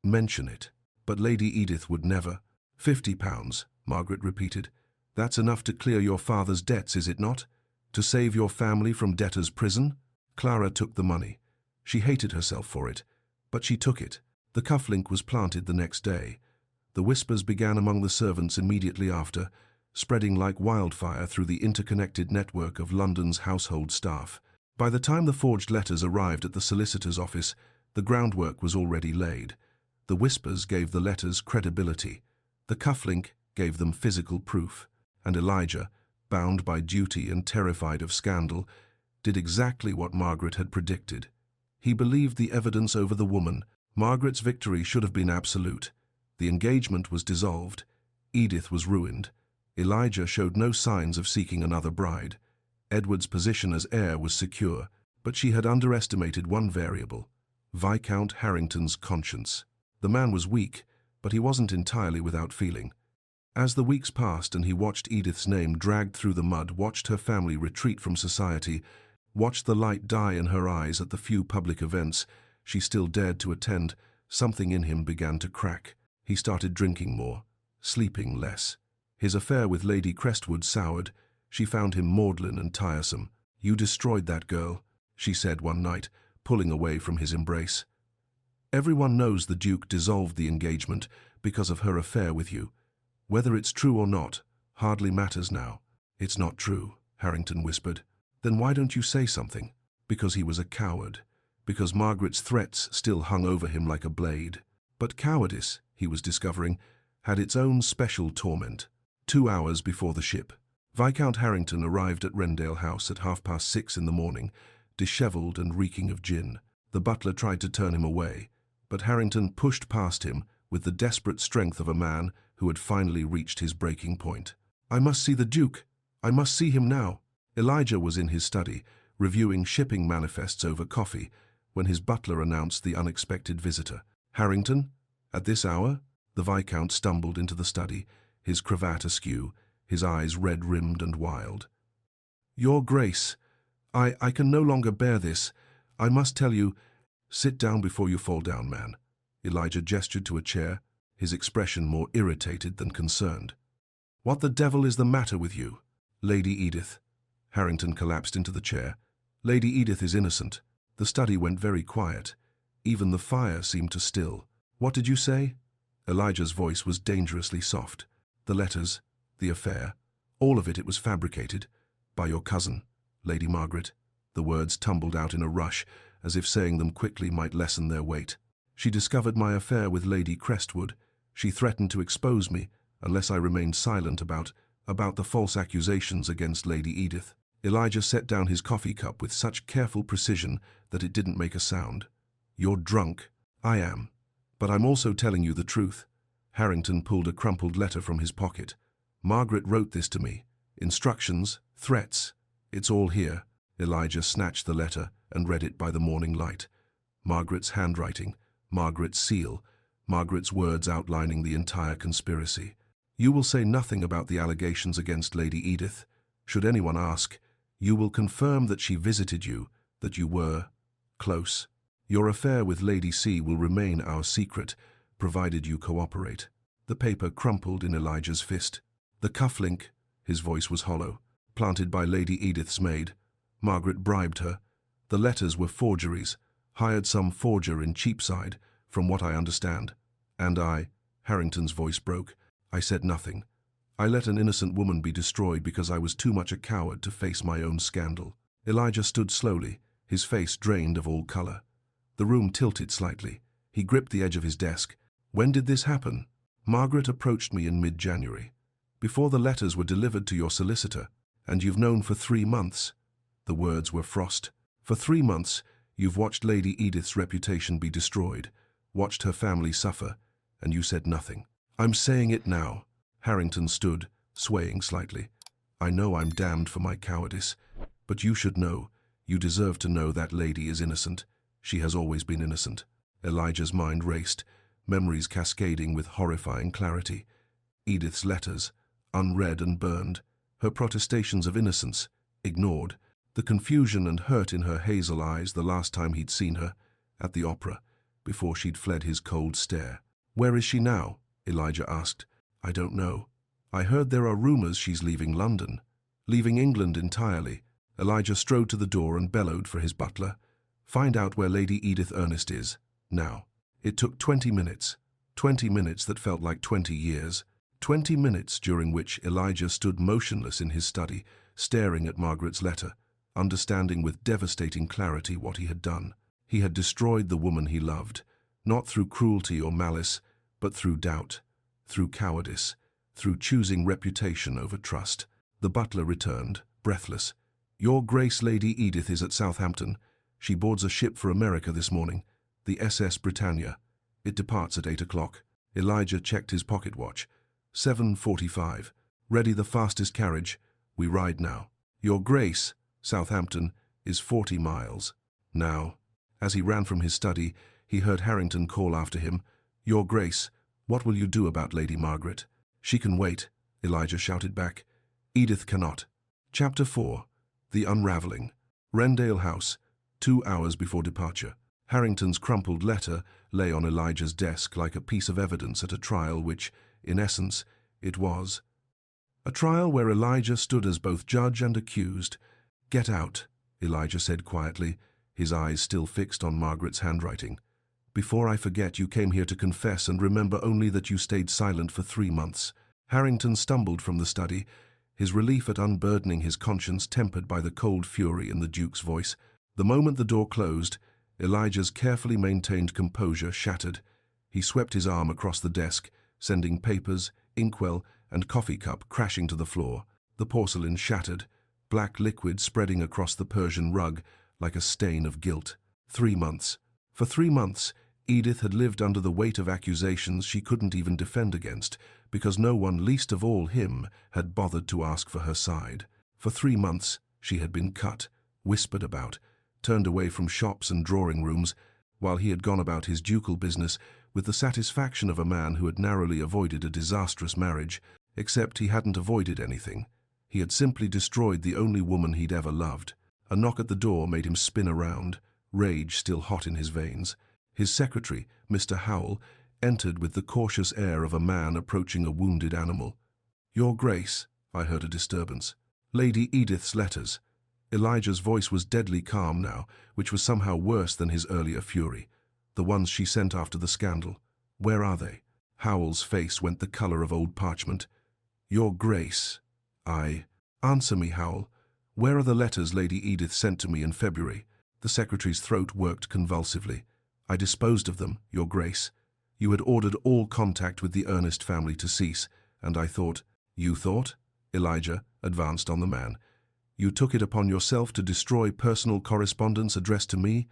mention it." But Lady Edith would never. £50, Margaret repeated. "That's enough to clear your father's debts, is it not? To save your family from debtor's prison?" Clara took the money. She hated herself for it, but she took it. The cufflink was planted the next day. The whispers began among the servants immediately after, spreading like wildfire through the interconnected network of London's household staff. By the time the forged letters arrived at the solicitor's office, the groundwork was already laid. The whispers gave the letters credibility. The cufflink gave them physical proof. And Elijah, bound by duty and terrified of scandal, did exactly what Margaret had predicted. He believed the evidence over the woman. Margaret's victory should have been absolute. The engagement was dissolved. Edith was ruined. Elijah showed no signs of seeking another bride. Edward's position as heir was secure, but she had underestimated one variable: Viscount Harrington's conscience. The man was weak, but he wasn't entirely without feeling. As the weeks passed and he watched Edith's name dragged through the mud, watched her family retreat from society, watched the light die in her eyes at the few public events she still dared to attend, something in him began to crack. He started drinking more, sleeping less. His affair with Lady Crestwood soured. She found him maudlin and tiresome. "You destroyed that girl," she said one night, pulling away from his embrace. "Everyone knows the Duke dissolved the engagement because of her affair with you. Whether it's true or not hardly matters now." "It's not true," Harrington whispered. "Then why don't you say something?" Because he was a coward. Because Margaret's threats still hung over him like a blade. But cowardice, he was discovering, had its own special torment. 2 hours before the ship, Viscount Harrington arrived at Rendale House at 6:30 in the morning, dishevelled and reeking of gin. The butler tried to turn him away, but Harrington pushed past him with the desperate strength of a man who had finally reached his breaking point. "I must see the Duke. I must see him now." Elijah was in his study, reviewing shipping manifests over coffee, when his butler announced the unexpected visitor. "Harrington? At this hour?" The Viscount stumbled into the study, his cravat askew, his eyes red-rimmed and wild. "Your Grace, I can no longer bear this. I must tell you—" "Sit down before you fall down, man." Elijah gestured to a chair, his expression more irritated than concerned. "What the devil is the matter with you?" "Lady Edith." Harrington collapsed into the chair. "Lady Edith is innocent." The study went very quiet. Even the fire seemed to still. "What did you say?" Elijah's voice was dangerously soft. "The letters, the affair, all of it was fabricated. By your cousin, Lady Margaret." The words tumbled out in a rush, as if saying them quickly might lessen their weight. "She discovered my affair with Lady Crestwood. She threatened to expose me, unless I remained silent about the false accusations against Lady Edith." Elijah set down his coffee cup with such careful precision that it didn't make a sound. "You're drunk." "I am. But I'm also telling you the truth." Harrington pulled a crumpled letter from his pocket. "Margaret wrote this to me. Instructions, threats. It's all here." Elijah snatched the letter and read it by the morning light. Margaret's handwriting, Margaret's seal, Margaret's words outlining the entire conspiracy. "You will say nothing about the allegations against Lady Edith. Should anyone ask, you will confirm that she visited you, that you were close. Your affair with Lady C will remain our secret, provided you cooperate." The paper crumpled in Elijah's fist. "The cufflink," his voice was hollow, "planted by Lady Edith's maid. Margaret bribed her. The letters were forgeries, hired some forger in Cheapside, from what I understand. And Harrington's voice broke, "I said nothing. I let an innocent woman be destroyed because I was too much a coward to face my own scandal." Elijah stood slowly, his face drained of all color. The room tilted slightly. He gripped the edge of his desk. "When did this happen?" "Margaret approached me in mid-January, before the letters were delivered to your solicitor, and you've known for 3 months. The words were frost. "For 3 months, you've watched Lady Edith's reputation be destroyed, watched her family suffer, and you said nothing." "I'm saying it now." Harrington stood, swaying slightly. "I know I'm damned for my cowardice, but you should know, you deserve to know that lady is innocent. She has always been innocent." Elijah's mind raced, memories cascading with horrifying clarity. Edith's letters, unread and burned, her protestations of innocence, ignored, the confusion and hurt in her hazel eyes the last time he'd seen her, at the opera, before she'd fled his cold stare. "Where is she now?" Elijah asked. "I don't know. I heard there are rumors she's leaving London, leaving England entirely." Elijah strode to the door and bellowed for his butler. "Find out where Lady Edith Ernest is, now." It took 20 minutes, 20 minutes that felt like 20 years, 20 minutes during which Elijah stood motionless in his study, staring at Margaret's letter, understanding with devastating clarity what he had done. He had destroyed the woman he loved, not through cruelty or malice, but through doubt, through cowardice, through choosing reputation over trust. The butler returned, breathless. "Your Grace, Lady Edith is at Southampton. She boards a ship for America this morning, the SS Britannia. It departs at 8 o'clock. Elijah checked his pocket watch. 7:45. "Ready the fastest carriage. We ride now." "Your Grace," Southampton is 40 miles. Now, as he ran from his study, he heard Harrington call after him, "Your Grace, what will you do about Lady Margaret?" "She can wait," Elijah shouted back. "Edith cannot." Chapter 4. The Unraveling. Wrendale House, 2 hours before departure. Harrington's crumpled letter lay on Elijah's desk like a piece of evidence at a trial which, in essence, it was. A trial where Elijah stood as both judge and accused. "Get out," Elijah said quietly, his eyes still fixed on Margaret's handwriting. "Before I forget, you came here to confess, and remember only that you stayed silent for 3 months." Harrington stumbled from the study, his relief at unburdening his conscience tempered by the cold fury in the Duke's voice. The moment the door closed, Elijah's carefully maintained composure shattered. He swept his arm across the desk, sending papers, inkwell, and coffee cup crashing to the floor. The porcelain shattered, black liquid spreading across the Persian rug like a stain of guilt. 3 months. For 3 months, Edith had lived under the weight of accusations she couldn't even defend against, because no one, least of all him, had bothered to ask for her side. For 3 months, she had been cut, whispered about, turned away from shops and drawing rooms, while he had gone about his ducal business with the satisfaction of a man who had narrowly avoided a disastrous marriage, except he hadn't avoided anything. He had simply destroyed the only woman he'd ever loved. A knock at the door made him spin around, rage still hot in his veins. His secretary, Mr. Howell, entered with the cautious air of a man approaching a wounded animal. "Your Grace," I heard a disturbance. "Lady Edith's letters." Elijah's voice was deadly calm now, which was somehow worse than his earlier fury. The ones she sent after the scandal. Where are they? Howell's face went the color of old parchment. Your Grace. Answer me, Howell. Where are the letters Lady Edith sent to me in February? The secretary's throat worked convulsively. I disposed of them, Your Grace. You had ordered all contact with the Ernest family to cease, and I thought— You thought? Elijah advanced on the man. You took it upon yourself to destroy personal correspondence addressed to me?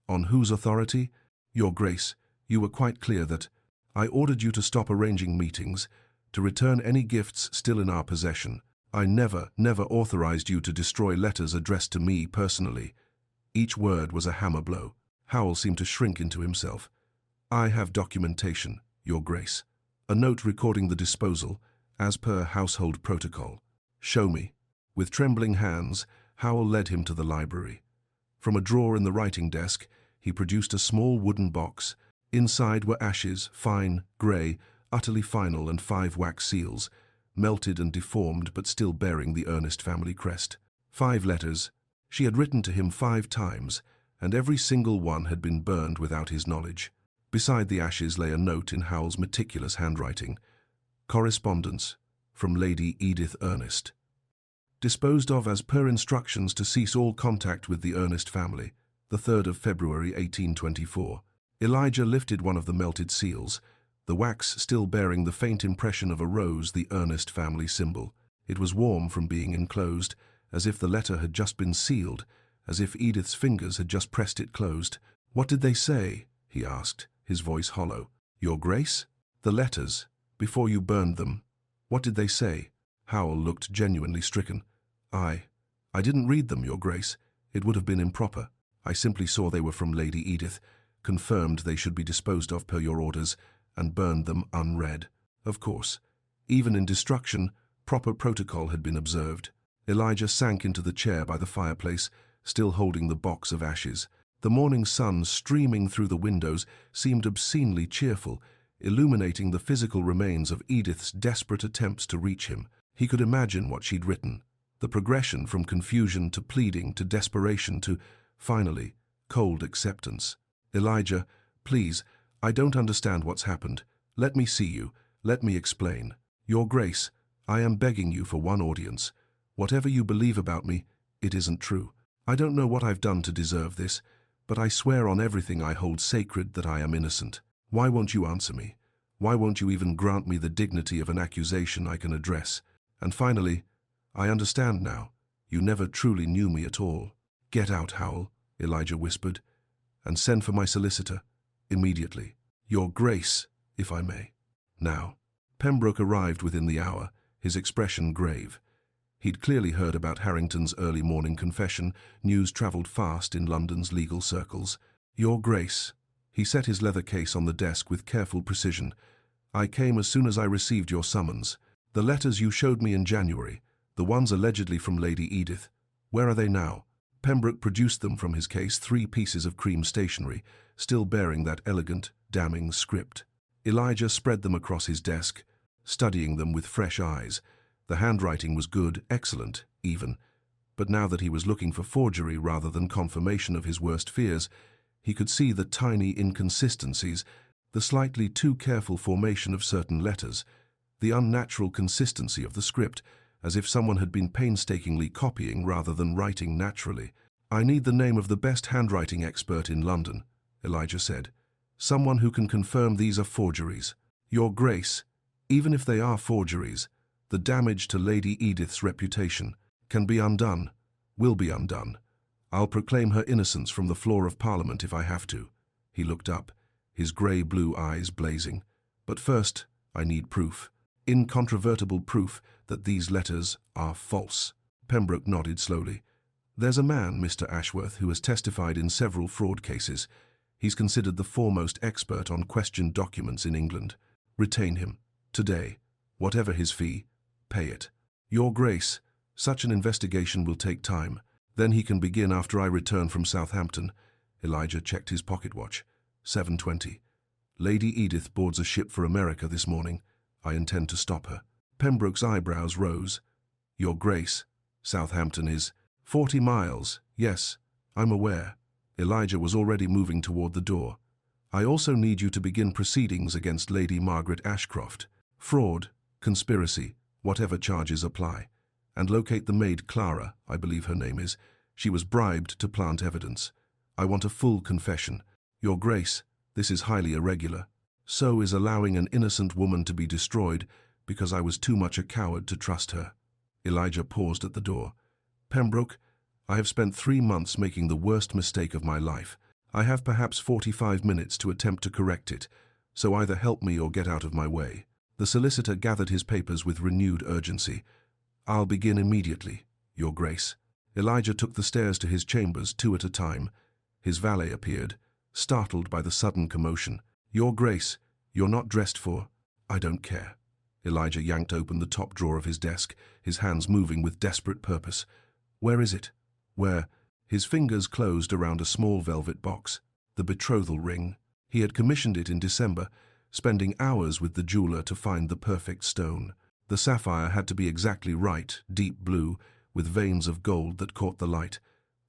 On whose authority? Your Grace, you were quite clear that I ordered you to stop arranging meetings, to return any gifts still in our possession. I never authorized you to destroy letters addressed to me personally. Each word was a hammer blow. Howell seemed to shrink into himself. I have documentation, Your Grace. A note recording the disposal, as per household protocol. Show me. With trembling hands, Howell led him to the library. From a drawer in the writing desk, he produced a small wooden box. Inside were ashes, fine, grey, utterly final, and 5 wax seals, melted and deformed but still bearing the Ernest family crest. 5 letters. She had written to him 5 times, and every single one had been burned without his knowledge. Beside the ashes lay a note in Howell's meticulous handwriting. Correspondence from Lady Edith Ernest. Disposed of as per instructions to cease all contact with the Ernest family, the 3rd of February 1824. Elijah lifted one of the melted seals, the wax still bearing the faint impression of a rose, the Ernest family symbol. It was warm from being enclosed, as if the letter had just been sealed, as if Edith's fingers had just pressed it closed. What did they say? He asked, his voice hollow. Your Grace? The letters, before you burned them. What did they say? Howell looked genuinely stricken. I didn't read them, Your Grace. It would have been improper. I simply saw they were from Lady Edith, confirmed they should be disposed of per your orders, and burned them unread. Of course, even in destruction, proper protocol had been observed. Elijah sank into the chair by the fireplace, still holding the box of ashes. The morning sun streaming through the windows seemed obscenely cheerful, illuminating the physical remains of Edith's desperate attempts to reach him. He could imagine what she'd written, the progression from confusion to pleading to desperation to, finally, cold acceptance. Elijah, please, I don't understand what's happened. Let me see you. Let me explain. Your Grace, I am begging you for one audience. Whatever you believe about me, it isn't true. I don't know what I've done to deserve this, but I swear on everything I hold sacred that I am innocent. Why won't you answer me? Why won't you even grant me the dignity of an accusation I can address? And finally, I understand now. You never truly knew me at all. Get out, Howell, Elijah whispered, and send for my solicitor. Immediately. Your Grace, if I may. Now. Pembroke arrived within the hour, his expression grave. He'd clearly heard about Harrington's early morning confession. News travelled fast in London's legal circles. Your Grace. He set his leather case on the desk with careful precision. I came as soon as I received your summons. The letters you showed me in January, the ones allegedly from Lady Edith, where are they now? Pembroke produced them from his case, 3 pieces of cream stationery, still bearing that elegant, damning script. Elijah spread them across his desk, studying them with fresh eyes. The handwriting was good, excellent, even. But now that he was looking for forgery rather than confirmation of his worst fears, he could see the tiny inconsistencies, the slightly too careful formation of certain letters, the unnatural consistency of the script, as if someone had been painstakingly copying rather than writing naturally. I need the name of the best handwriting expert in London, Elijah said. Someone who can confirm these are forgeries. Your Grace, even if they are forgeries, the damage to Lady Edith's reputation can be undone, will be undone. I'll proclaim her innocence from the floor of Parliament if I have to. He looked up, his grey-blue eyes blazing. But first, I need proof. Incontrovertible proof that these letters are false. Pembroke nodded slowly. There's a man, Mr. Ashworth, who has testified in several fraud cases. He's considered the foremost expert on questioned documents in England. Retain him. Today. Whatever his fee, pay it. Your Grace, such an investigation will take time. Then he can begin after I return from Southampton. Elijah checked his pocket watch. 7:20. Lady Edith boards a ship for America this morning. I intend to stop her. Pembroke's eyebrows rose. Your Grace, Southampton is 40 miles, yes, I'm aware. Elijah was already moving toward the door. I also need you to begin proceedings against Lady Margaret Ashcroft. Fraud, conspiracy, whatever charges apply. And locate the maid Clara, I believe her name is. She was bribed to plant evidence. I want a full confession. Your Grace, this is highly irregular. So is allowing an innocent woman to be destroyed because I was too much a coward to trust her. Elijah paused at the door. Pembroke, I have spent 3 months making the worst mistake of my life. I have perhaps 45 minutes to attempt to correct it, so either help me or get out of my way. The solicitor gathered his papers with renewed urgency. I'll begin immediately, Your Grace. Elijah took the stairs to his chambers 2 at a time. His valet appeared, startled by the sudden commotion. Your Grace, you're not dressed for... I don't care. Elijah yanked open the top drawer of his desk, his hands moving with desperate purpose. Where is it? Where? His fingers closed around a small velvet box. The betrothal ring. He had commissioned it in December, spending hours with the jeweler to find the perfect stone. The sapphire had to be exactly right, deep blue, with veins of gold that caught the light.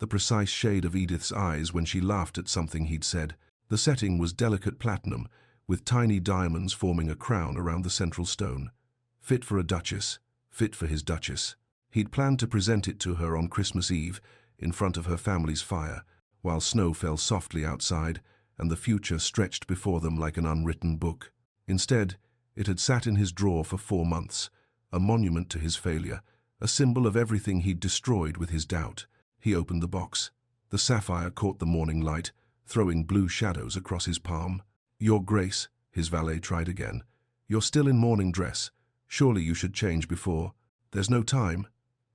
The precise shade of Edith's eyes when she laughed at something he'd said. The setting was delicate platinum, with tiny diamonds forming a crown around the central stone. Fit for a duchess, fit for his duchess. He'd planned to present it to her on Christmas Eve, in front of her family's fire, while snow fell softly outside and the future stretched before them like an unwritten book. Instead, it had sat in his drawer for 4 months, a monument to his failure, a symbol of everything he'd destroyed with his doubt. He opened the box. The sapphire caught the morning light, throwing blue shadows across his palm. Your Grace, his valet tried again. You're still in morning dress. Surely you should change before. There's no time.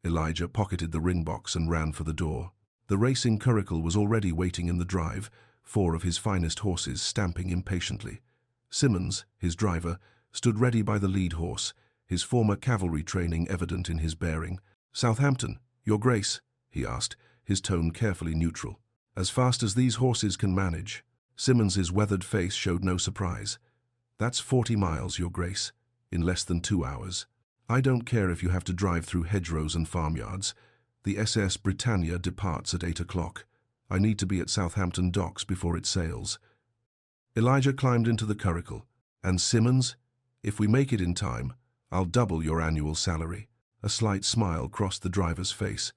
Elijah pocketed the ring box and ran for the door. The racing curricle was already waiting in the drive, 4 of his finest horses stamping impatiently. Simmons, his driver, stood ready by the lead horse, his former cavalry training evident in his bearing. Southampton, Your Grace, he asked, his tone carefully neutral. As fast as these horses can manage. Simmons's weathered face showed no surprise. That's 40 miles, Your Grace, in less than 2 hours. I don't care if you have to drive through hedgerows and farmyards. The SS Britannia departs at 8 o'clock. I need to be at Southampton docks before it sails. Elijah climbed into the curricle. And Simmons, if we make it in time, I'll double your annual salary. A slight smile crossed the driver's face.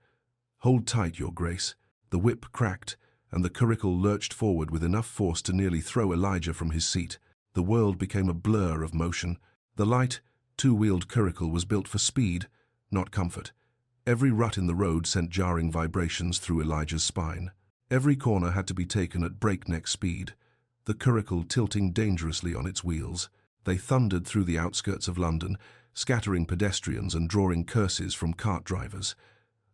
Hold tight, Your Grace. The whip cracked, and the curricle lurched forward with enough force to nearly throw Elijah from his seat. The world became a blur of motion. The light, 2-wheeled curricle was built for speed, not comfort. Every rut in the road sent jarring vibrations through Elijah's spine. Every corner had to be taken at breakneck speed, the curricle tilting dangerously on its wheels. They thundered through the outskirts of London, scattering pedestrians and drawing curses from cart drivers.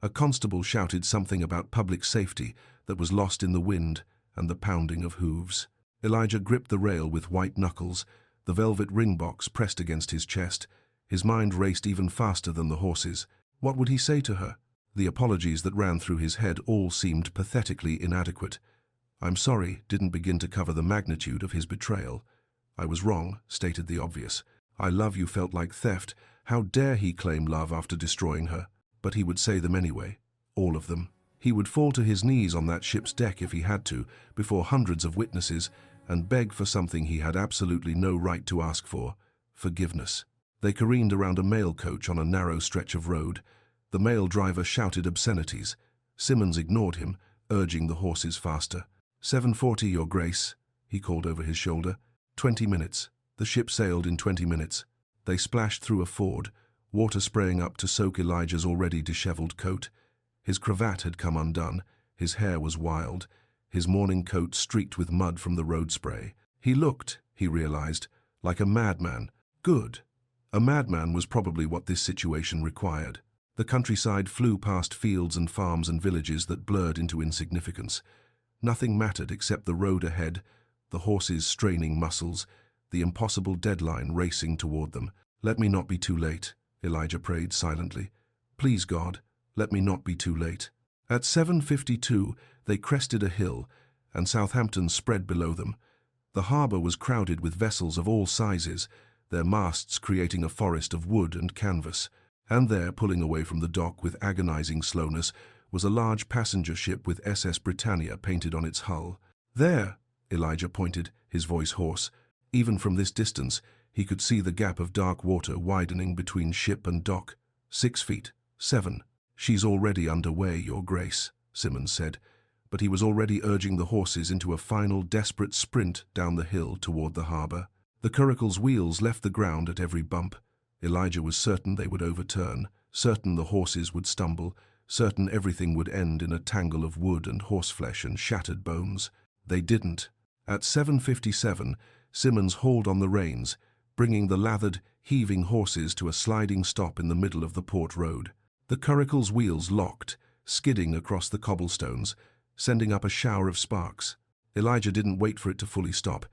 A constable shouted something about public safety that was lost in the wind and the pounding of hooves. Elijah gripped the rail with white knuckles, the velvet ring box pressed against his chest. His mind raced even faster than the horses. What would he say to her? The apologies that ran through his head all seemed pathetically inadequate. I'm sorry didn't begin to cover the magnitude of his betrayal. I was wrong, stated the obvious. I love you felt like theft. How dare he claim love after destroying her? But he would say them anyway. All of them. He would fall to his knees on that ship's deck if he had to, before hundreds of witnesses, and beg for something he had absolutely no right to ask for: forgiveness. They careened around a mail coach on a narrow stretch of road. The mail driver shouted obscenities. Simmons ignored him, urging the horses faster. 7:40, Your Grace, he called over his shoulder. 20 minutes. The ship sailed in 20 minutes. They splashed through a ford, water spraying up to soak Elijah's already disheveled coat. His cravat had come undone, his hair was wild, his morning coat streaked with mud from the road spray. He looked, he realized, like a madman. Good. A madman was probably what this situation required. The countryside flew past fields and farms and villages that blurred into insignificance. Nothing mattered except the road ahead, the horses' straining muscles, the impossible deadline racing toward them. Let me not be too late, Elijah prayed silently. Please, God, let me not be too late. At 7:52, they crested a hill, and Southampton spread below them. The harbour was crowded with vessels of all sizes, their masts creating a forest of wood and canvas. And there, pulling away from the dock with agonizing slowness, was a large passenger ship with SS Britannia painted on its hull. "There," Elijah pointed, his voice hoarse. Even from this distance, he could see the gap of dark water widening between ship and dock. 6 feet, 7. "She's already underway, Your Grace," Simmons said, but he was already urging the horses into a final desperate sprint down the hill toward the harbor. The curricle's wheels left the ground at every bump. Elijah was certain they would overturn, certain the horses would stumble, certain everything would end in a tangle of wood and horseflesh and shattered bones. They didn't. At 7:57, Simmons hauled on the reins, bringing the lathered, heaving horses to a sliding stop in the middle of the port road. The curricle's wheels locked, skidding across the cobblestones, sending up a shower of sparks. Elijah didn't wait for it to fully stop.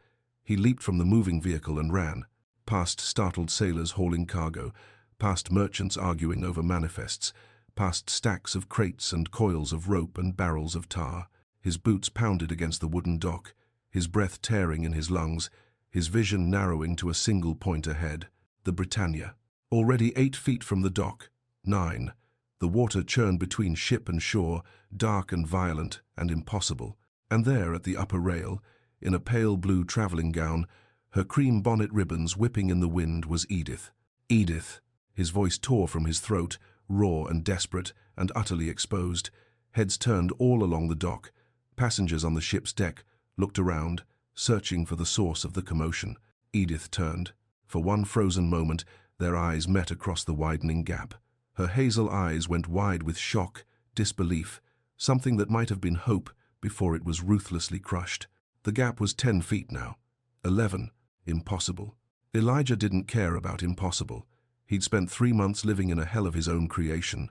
He leaped from the moving vehicle and ran, past startled sailors hauling cargo, past merchants arguing over manifests, past stacks of crates and coils of rope and barrels of tar. His boots pounded against the wooden dock, his breath tearing in his lungs, his vision narrowing to a single point ahead, the Britannia. Already 8 feet from the dock, 9. The water churned between ship and shore, dark and violent and impossible. And there at the upper rail, in a pale blue traveling gown, her cream bonnet ribbons whipping in the wind, was Edith. Edith! His voice tore from his throat, raw and desperate and utterly exposed. Heads turned all along the dock. Passengers on the ship's deck looked around, searching for the source of the commotion. Edith turned. For one frozen moment, their eyes met across the widening gap. Her hazel eyes went wide with shock, disbelief, something that might have been hope before it was ruthlessly crushed. The gap was 10 feet now. 11. Impossible. Elijah didn't care about impossible. He'd spent 3 months living in a hell of his own creation.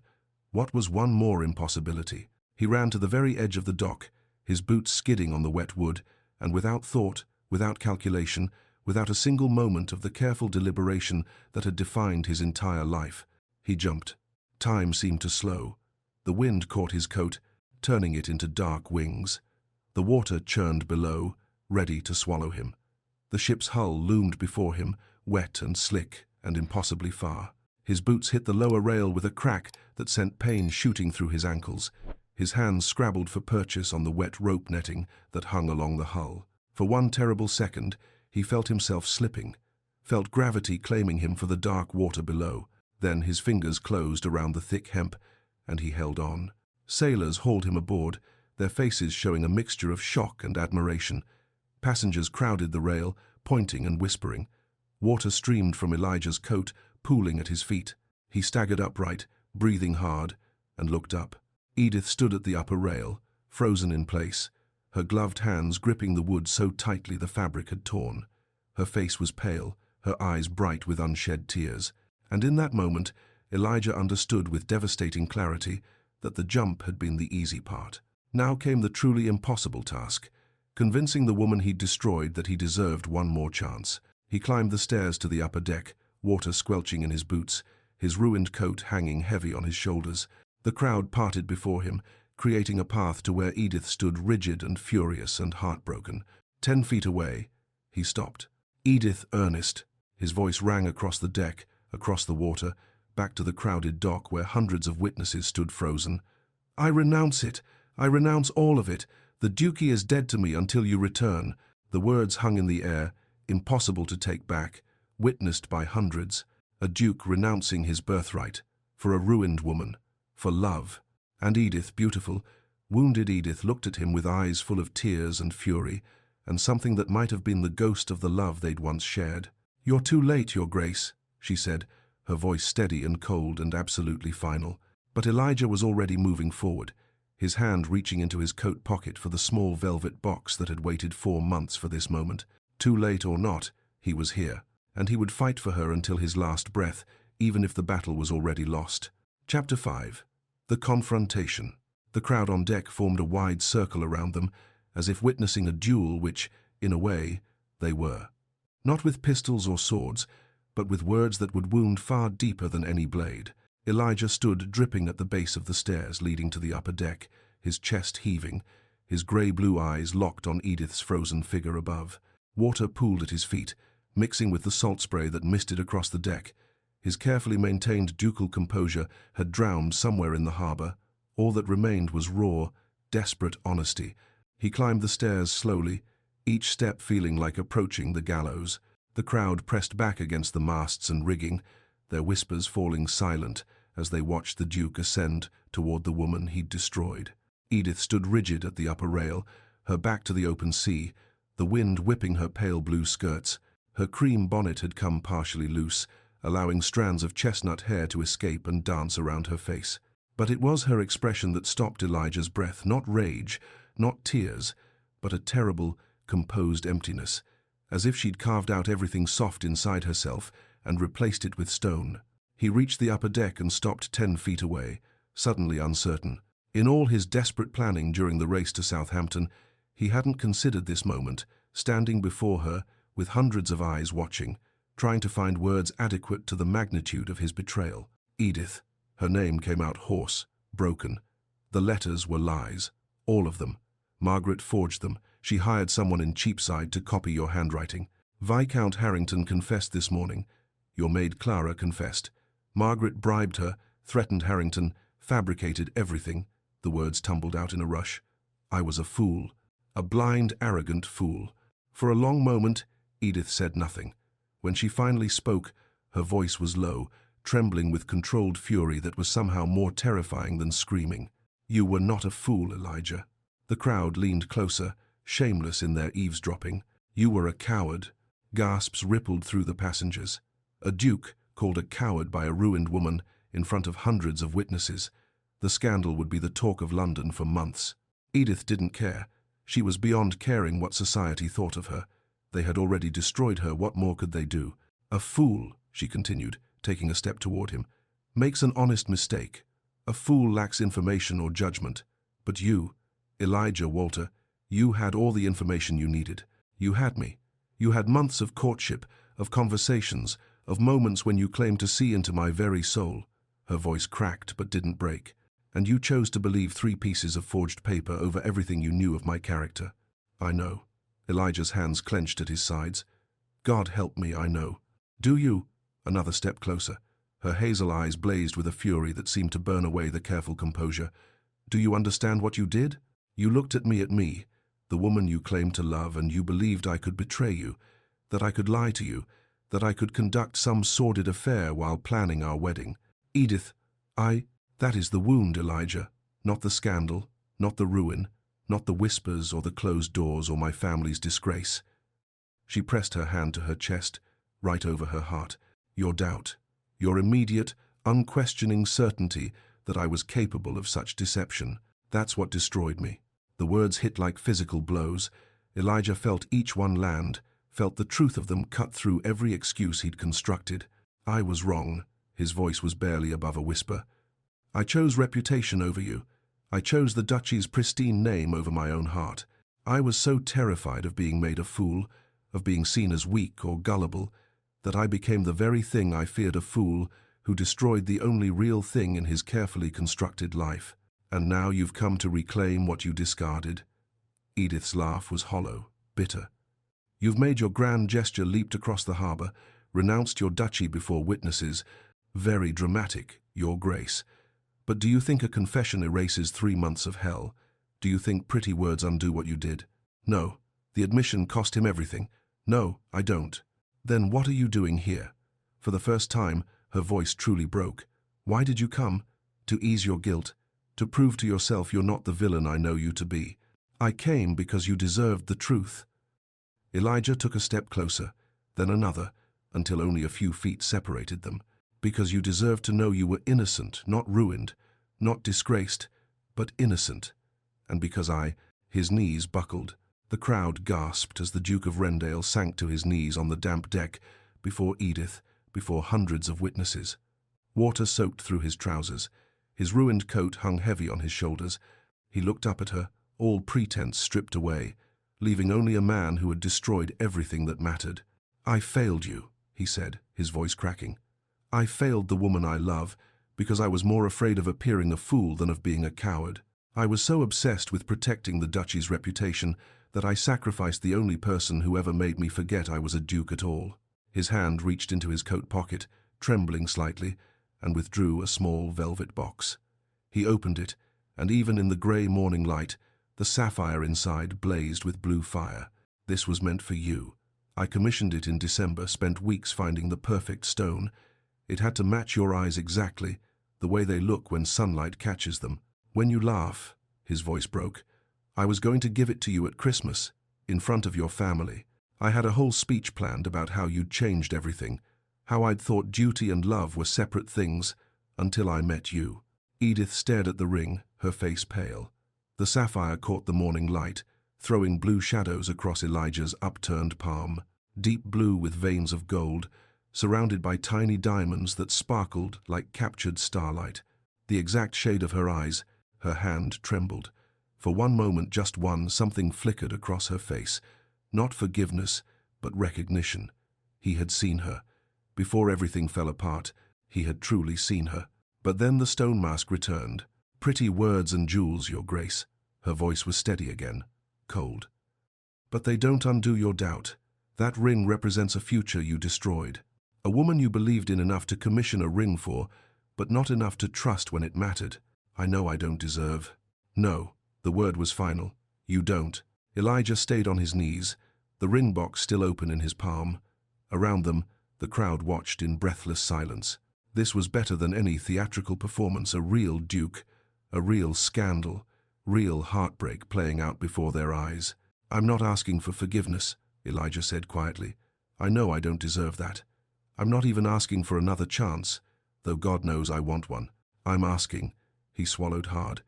What was one more impossibility? He ran to the very edge of the dock, his boots skidding on the wet wood, and without thought, without calculation, without a single moment of the careful deliberation that had defined his entire life, he jumped. Time seemed to slow. The wind caught his coat, turning it into dark wings. The water churned below, ready to swallow him. The ship's hull loomed before him, wet and slick and impossibly far. His boots hit the lower rail with a crack that sent pain shooting through his ankles. His hands scrabbled for purchase on the wet rope netting that hung along the hull. For one terrible second, he felt himself slipping, felt gravity claiming him for the dark water below. Then his fingers closed around the thick hemp, and he held on. Sailors hauled him aboard, their faces showing a mixture of shock and admiration. Passengers crowded the rail, pointing and whispering. Water streamed from Elijah's coat, pooling at his feet. He staggered upright, breathing hard, and looked up. Edith stood at the upper rail, frozen in place, her gloved hands gripping the wood so tightly the fabric had torn. Her face was pale, her eyes bright with unshed tears. And in that moment, Elijah understood with devastating clarity that the jump had been the easy part. Now came the truly impossible task, convincing the woman he'd destroyed that he deserved one more chance. He climbed the stairs to the upper deck, water squelching in his boots, his ruined coat hanging heavy on his shoulders. The crowd parted before him, creating a path to where Edith stood rigid and furious and heartbroken. 10 feet away, he stopped. Edith Ernest. His voice rang across the deck, across the water, back to the crowded dock where hundreds of witnesses stood frozen. "I renounce it. I renounce all of it. The Duchy is dead to me until you return." The words hung in the air, impossible to take back, witnessed by hundreds. A duke renouncing his birthright, for a ruined woman, for love. And Edith, beautiful, wounded Edith, looked at him with eyes full of tears and fury, and something that might have been the ghost of the love they'd once shared. "You're too late, Your Grace," she said, her voice steady and cold and absolutely final. But Elijah was already moving forward, his hand reaching into his coat pocket for the small velvet box that had waited 4 months for this moment. Too late or not, he was here, and he would fight for her until his last breath, even if the battle was already lost. Chapter 5. The Confrontation. The crowd on deck formed a wide circle around them, as if witnessing a duel which, in a way, they were. Not with pistols or swords, but with words that would wound far deeper than any blade. Elijah stood dripping at the base of the stairs leading to the upper deck, his chest heaving, his grey-blue eyes locked on Edith's frozen figure above. Water pooled at his feet, mixing with the salt spray that misted across the deck. His carefully maintained ducal composure had drowned somewhere in the harbor, All that remained was raw, desperate honesty. He climbed the stairs slowly, each step feeling like approaching the gallows. The crowd pressed back against the masts and rigging, their whispers falling silent as they watched the Duke ascend toward the woman he'd destroyed. Edith stood rigid at the upper rail, her back to the open sea, the wind whipping her pale blue skirts. Her cream bonnet had come partially loose, allowing strands of chestnut hair to escape and dance around her face. But it was her expression that stopped Elijah's breath, not rage, not tears, but a terrible, composed emptiness, as if she'd carved out everything soft inside herself and replaced it with stone. He reached the upper deck and stopped 10 feet away, suddenly uncertain. In all his desperate planning during the race to Southampton, he hadn't considered this moment, standing before her with hundreds of eyes watching, trying to find words adequate to the magnitude of his betrayal. Edith. Her name came out hoarse, broken. The letters were lies, all of them. Margaret forged them. She hired someone in Cheapside to copy your handwriting. Viscount Harrington confessed this morning. Your maid Clara confessed. Margaret bribed her, threatened Harrington, fabricated everything. The words tumbled out in a rush. I was a fool, a blind, arrogant fool. For a long moment, Edith said nothing. When she finally spoke, her voice was low, trembling with controlled fury that was somehow more terrifying than screaming. You were not a fool, Elijah. The crowd leaned closer, shameless in their eavesdropping. You were a coward. Gasps rippled through the passengers. A duke called a coward by a ruined woman in front of hundreds of witnesses. The scandal would be the talk of London for months. Edith didn't care. She was beyond caring what society thought of her. They had already destroyed her. What more could they do? A fool, she continued, taking a step toward him, makes an honest mistake. A fool lacks information or judgment. But you, Elijah Walter, you had all the information you needed. You had me. You had months of courtship, of conversations, of moments when you claimed to see into my very soul. Her voice cracked but didn't break. And you chose to believe 3 pieces of forged paper over everything you knew of my character. I know. Elijah's hands clenched at his sides. God help me, I know. Do you? Another step closer. Her hazel eyes blazed with a fury that seemed to burn away the careful composure. Do you understand what you did? You looked at me, the woman you claimed to love, and you believed I could betray you, that I could lie to you, that I could conduct some sordid affair while planning our wedding. Edith, that is the wound, Elijah, not the scandal, not the ruin, not the whispers or the closed doors or my family's disgrace. She pressed her hand to her chest, right over her heart. Your doubt, your immediate, unquestioning certainty that I was capable of such deception, that's what destroyed me. The words hit like physical blows. Elijah felt each one land, felt the truth of them cut through every excuse he'd constructed. I was wrong. His voice was barely above a whisper. I chose reputation over you. I chose the Duchy's pristine name over my own heart. I was so terrified of being made a fool, of being seen as weak or gullible, that I became the very thing I feared, a fool who destroyed the only real thing in his carefully constructed life. And now you've come to reclaim what you discarded. Edith's laugh was hollow, bitter. You've made your grand gesture, leaped across the harbour, renounced your duchy before witnesses. Very dramatic, your grace. But do you think a confession erases 3 months of hell? Do you think pretty words undo what you did? No. The admission cost him everything. No, I don't. Then what are you doing here? For the first time, her voice truly broke. Why did you come? To ease your guilt? To prove to yourself you're not the villain I know you to be? I came because you deserved the truth. Elijah took a step closer, then another, until only a few feet separated them. Because you deserved to know you were innocent, not ruined, not disgraced, but innocent. And because his knees buckled. The crowd gasped as the Duke of Rendale sank to his knees on the damp deck, before Edith, before hundreds of witnesses. Water soaked through his trousers. His ruined coat hung heavy on his shoulders. He looked up at her, all pretense stripped away, leaving only a man who had destroyed everything that mattered. I failed you, he said, his voice cracking. I failed the woman I love because I was more afraid of appearing a fool than of being a coward. I was so obsessed with protecting the Duchy's reputation that I sacrificed the only person who ever made me forget I was a duke at all. His hand reached into his coat pocket, trembling slightly, and withdrew a small velvet box. He opened it, and even in the grey morning light, the sapphire inside blazed with blue fire. This was meant for you. I commissioned it in December, spent weeks finding the perfect stone. It had to match your eyes exactly, the way they look when sunlight catches them. When you laugh, his voice broke, I was going to give it to you at Christmas, in front of your family. I had a whole speech planned about how you'd changed everything, how I'd thought duty and love were separate things, until I met you. Edith stared at the ring, her face pale. The sapphire caught the morning light, throwing blue shadows across Elijah's upturned palm, deep blue with veins of gold, surrounded by tiny diamonds that sparkled like captured starlight. The exact shade of her eyes, her hand trembled. For one moment, just one, something flickered across her face. Not forgiveness, but recognition. He had seen her. Before everything fell apart, he had truly seen her. But then the stone mask returned. Pretty words and jewels, Your Grace. Her voice was steady again, cold. But they don't undo your doubt. That ring represents a future you destroyed. A woman you believed in enough to commission a ring for, but not enough to trust when it mattered. I know I don't deserve. No, the word was final. You don't. Elijah stayed on his knees, the ring box still open in his palm. Around them, the crowd watched in breathless silence. This was better than any theatrical performance, a real duke, a real scandal, real heartbreak playing out before their eyes. I'm not asking for forgiveness, Elijah said quietly. I know I don't deserve that. I'm not even asking for another chance, though God knows I want one. I'm asking, he swallowed hard,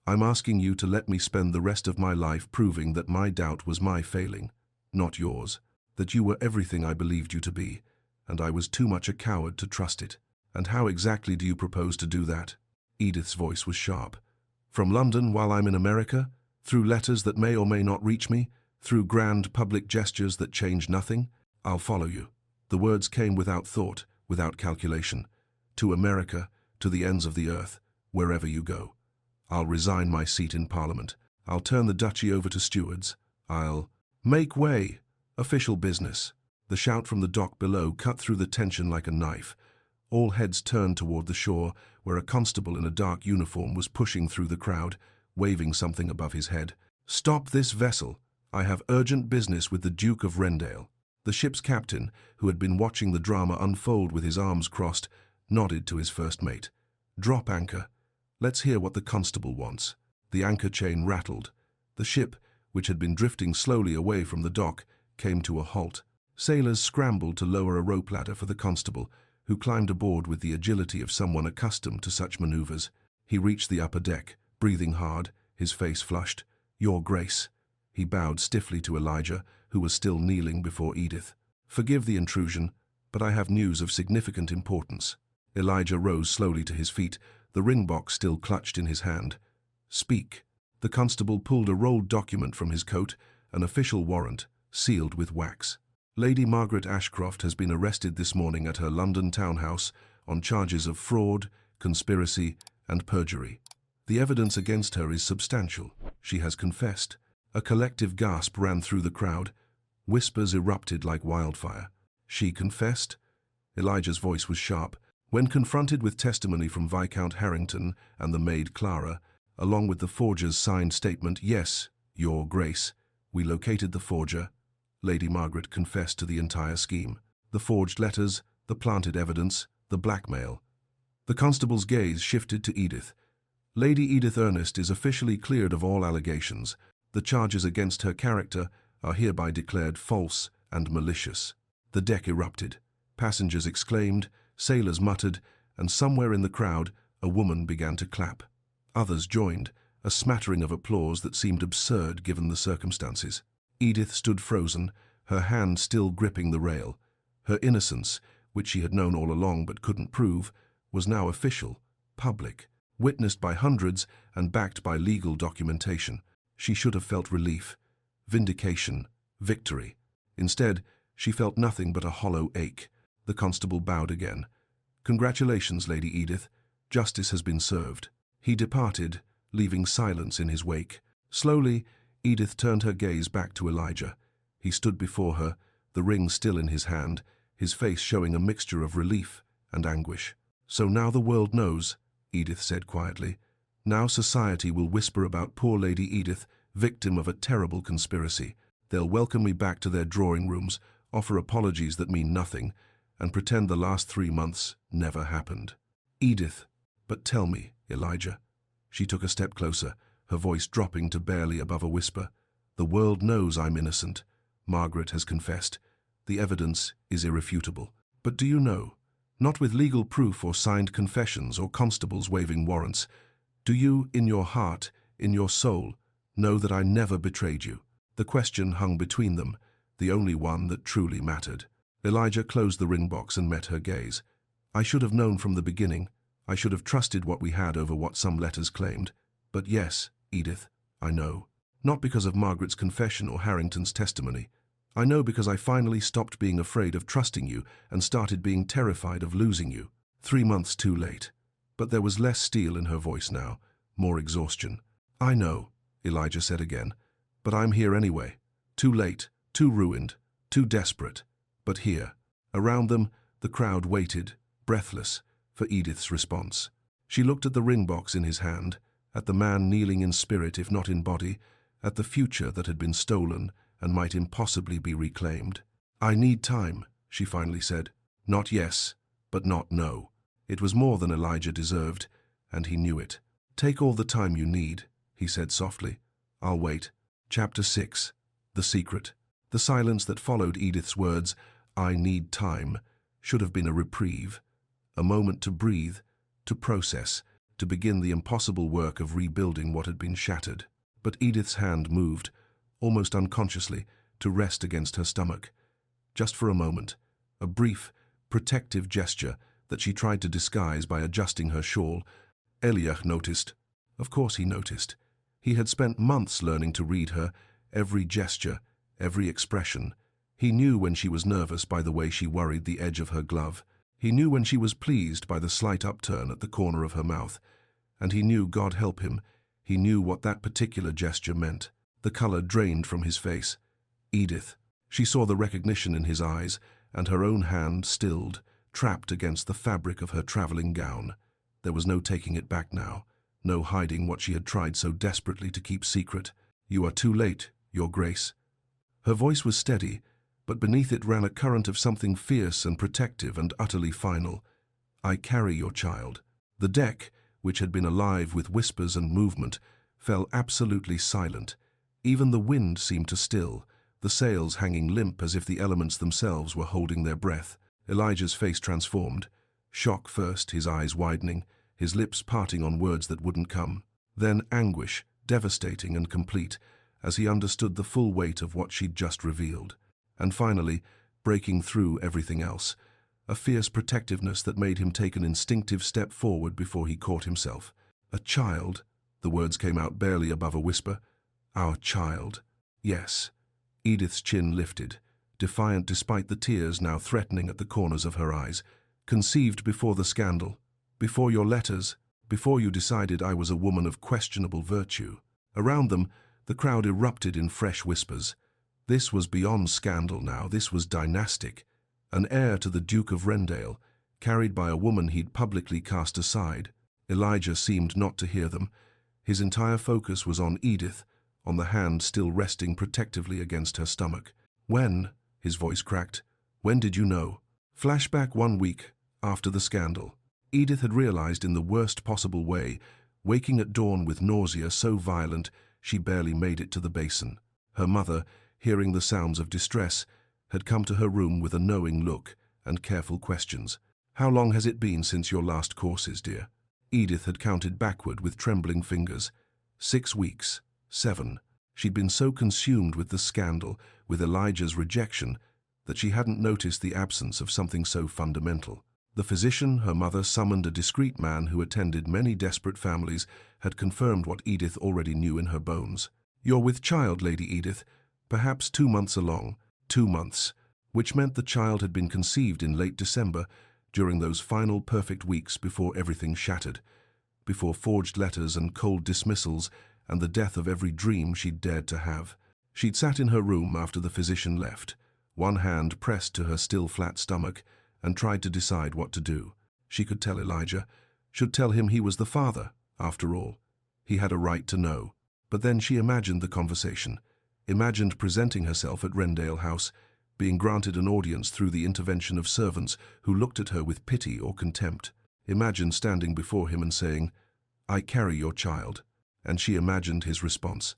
I'm asking you to let me spend the rest of my life proving that my doubt was my failing, not yours, that you were everything I believed you to be, and I was too much a coward to trust it. And how exactly do you propose to do that? Edith's voice was sharp. From London while I'm in America? Through letters that may or may not reach me? Through grand public gestures that change nothing? I'll follow you. The words came without thought, without calculation. To America, to the ends of the earth, wherever you go. I'll resign my seat in Parliament. I'll turn the Duchy over to stewards. I'll make way. Official business. The shout from the dock below cut through the tension like a knife. All heads turned toward the shore, where a constable in a dark uniform was pushing through the crowd, waving something above his head. Stop this vessel. I have urgent business with the Duke of Rendale. The ship's captain, who had been watching the drama unfold with his arms crossed, nodded to his first mate. Drop anchor. Let's hear what the constable wants. The anchor chain rattled. The ship, which had been drifting slowly away from the dock, came to a halt. Sailors scrambled to lower a rope ladder for the constable, who climbed aboard with the agility of someone accustomed to such maneuvers. He reached the upper deck, breathing hard, his face flushed. Your Grace. He bowed stiffly to Elijah, who was still kneeling before Edith. Forgive the intrusion, but I have news of significant importance. Elijah rose slowly to his feet, the ring box still clutched in his hand. Speak. The constable pulled a rolled document from his coat, an official warrant, sealed with wax. Lady Margaret Ashcroft has been arrested this morning at her London townhouse on charges of fraud, conspiracy, and perjury. The evidence against her is substantial. She has confessed. A collective gasp ran through the crowd. Whispers erupted like wildfire. She confessed? Elijah's voice was sharp. When confronted with testimony from Viscount Harrington and the maid Clara, along with the forger's signed statement, yes, Your Grace, we located the forger, Lady Margaret confessed to the entire scheme. The forged letters, the planted evidence, the blackmail. The constable's gaze shifted to Edith. Lady Edith Ernest is officially cleared of all allegations. The charges against her character are hereby declared false and malicious. The deck erupted. Passengers exclaimed, sailors muttered, and somewhere in the crowd, a woman began to clap. Others joined, a smattering of applause that seemed absurd given the circumstances. Edith stood frozen, her hand still gripping the rail. Her innocence, which she had known all along but couldn't prove, was now official, public, witnessed by hundreds and backed by legal documentation. She should have felt relief, vindication, victory. Instead, she felt nothing but a hollow ache. The constable bowed again. Congratulations, Lady Edith. Justice has been served. He departed, leaving silence in his wake. Slowly, Edith turned her gaze back to Elijah. He stood before her, the ring still in his hand, his face showing a mixture of relief and anguish. So now the world knows, Edith said quietly. Now society will whisper about poor Lady Edith, victim of a terrible conspiracy. They'll welcome me back to their drawing rooms, offer apologies that mean nothing, and pretend the last 3 months never happened. Edith, but tell me, Elijah. She took a step closer, her voice dropping to barely above a whisper. The world knows I'm innocent. Margaret has confessed. The evidence is irrefutable. But do you know, not with legal proof or signed confessions or constables waving warrants, do you, in your heart, in your soul, know that I never betrayed you? The question hung between them, the only one that truly mattered. Elijah closed the ring box and met her gaze. I should have known from the beginning. I should have trusted what we had over what some letters claimed. But yes, Edith, I know. Not because of Margaret's confession or Harrington's testimony. I know because I finally stopped being afraid of trusting you and started being terrified of losing you. 3 months too late. But there was less steel in her voice now, more exhaustion. I know, Elijah said again, but I'm here anyway. Too late, too ruined, too desperate. But here, around them, the crowd waited, breathless, for Edith's response. She looked at the ring box in his hand, at the man kneeling in spirit if not in body, at the future that had been stolen and might impossibly be reclaimed. I need time, she finally said. Not yes, but not no. It was more than Elijah deserved, and he knew it. Take all the time you need, he said softly. I'll wait. Chapter 6. The Secret. The silence that followed Edith's words, I need time, should have been a reprieve. A moment to breathe, to process, to begin the impossible work of rebuilding what had been shattered. But Edith's hand moved, almost unconsciously, to rest against her stomach. Just for a moment, a brief, protective gesture that she tried to disguise by adjusting her shawl. Eliach noticed. Of course he noticed. He had spent months learning to read her, every gesture, every expression. He knew when she was nervous by the way she worried the edge of her glove. He knew when she was pleased by the slight upturn at the corner of her mouth. And he knew, God help him, he knew what that particular gesture meant. The color drained from his face. Edith. She saw the recognition in his eyes, and her own hand stilled, trapped against the fabric of her traveling gown. There was no taking it back now, no hiding what she had tried so desperately to keep secret. You are too late, Your Grace. Her voice was steady, but beneath it ran a current of something fierce and protective and utterly final. I carry your child. The deck, which had been alive with whispers and movement, fell absolutely silent. Even the wind seemed to still, the sails hanging limp as if the elements themselves were holding their breath. Elijah's face transformed. Shock first, his eyes widening, his lips parting on words that wouldn't come. Then anguish, devastating and complete, as he understood the full weight of what she'd just revealed. And finally, breaking through everything else, a fierce protectiveness that made him take an instinctive step forward before he caught himself. A child, the words came out barely above a whisper. Our child. Yes. Edith's chin lifted, defiant despite the tears now threatening at the corners of her eyes. Conceived before the scandal, before your letters, before you decided I was a woman of questionable virtue. Around them, the crowd erupted in fresh whispers. This was beyond scandal now, this was dynastic. An heir to the Duke of Rendale, carried by a woman he'd publicly cast aside. Elijah seemed not to hear them. His entire focus was on Edith, on the hand still resting protectively against her stomach. When, his voice cracked, when did you know? Flashback 1 week, after the scandal. Edith had realized in the worst possible way, waking at dawn with nausea so violent she barely made it to the basin. Her mother, hearing the sounds of distress, had come to her room with a knowing look and careful questions. How long has it been since your last courses, dear? Edith had counted backward with trembling fingers. 6 weeks. 7. She'd been so consumed with the scandal, with Elijah's rejection, that she hadn't noticed the absence of something so fundamental. The physician, her mother, summoned a discreet man who attended many desperate families, had confirmed what Edith already knew in her bones. You're with child, Lady Edith, perhaps 2 months along. 2 months, which meant the child had been conceived in late December, during those final perfect weeks before everything shattered, before forged letters and cold dismissals and the death of every dream she'd dared to have. She'd sat in her room after the physician left, one hand pressed to her still flat stomach, and tried to decide what to do. She could tell Elijah, should tell him he was the father, after all. He had a right to know. But then she imagined the conversation, imagined presenting herself at Rendale House, being granted an audience through the intervention of servants who looked at her with pity or contempt. Imagined standing before him and saying, "I carry your child." And she imagined his response.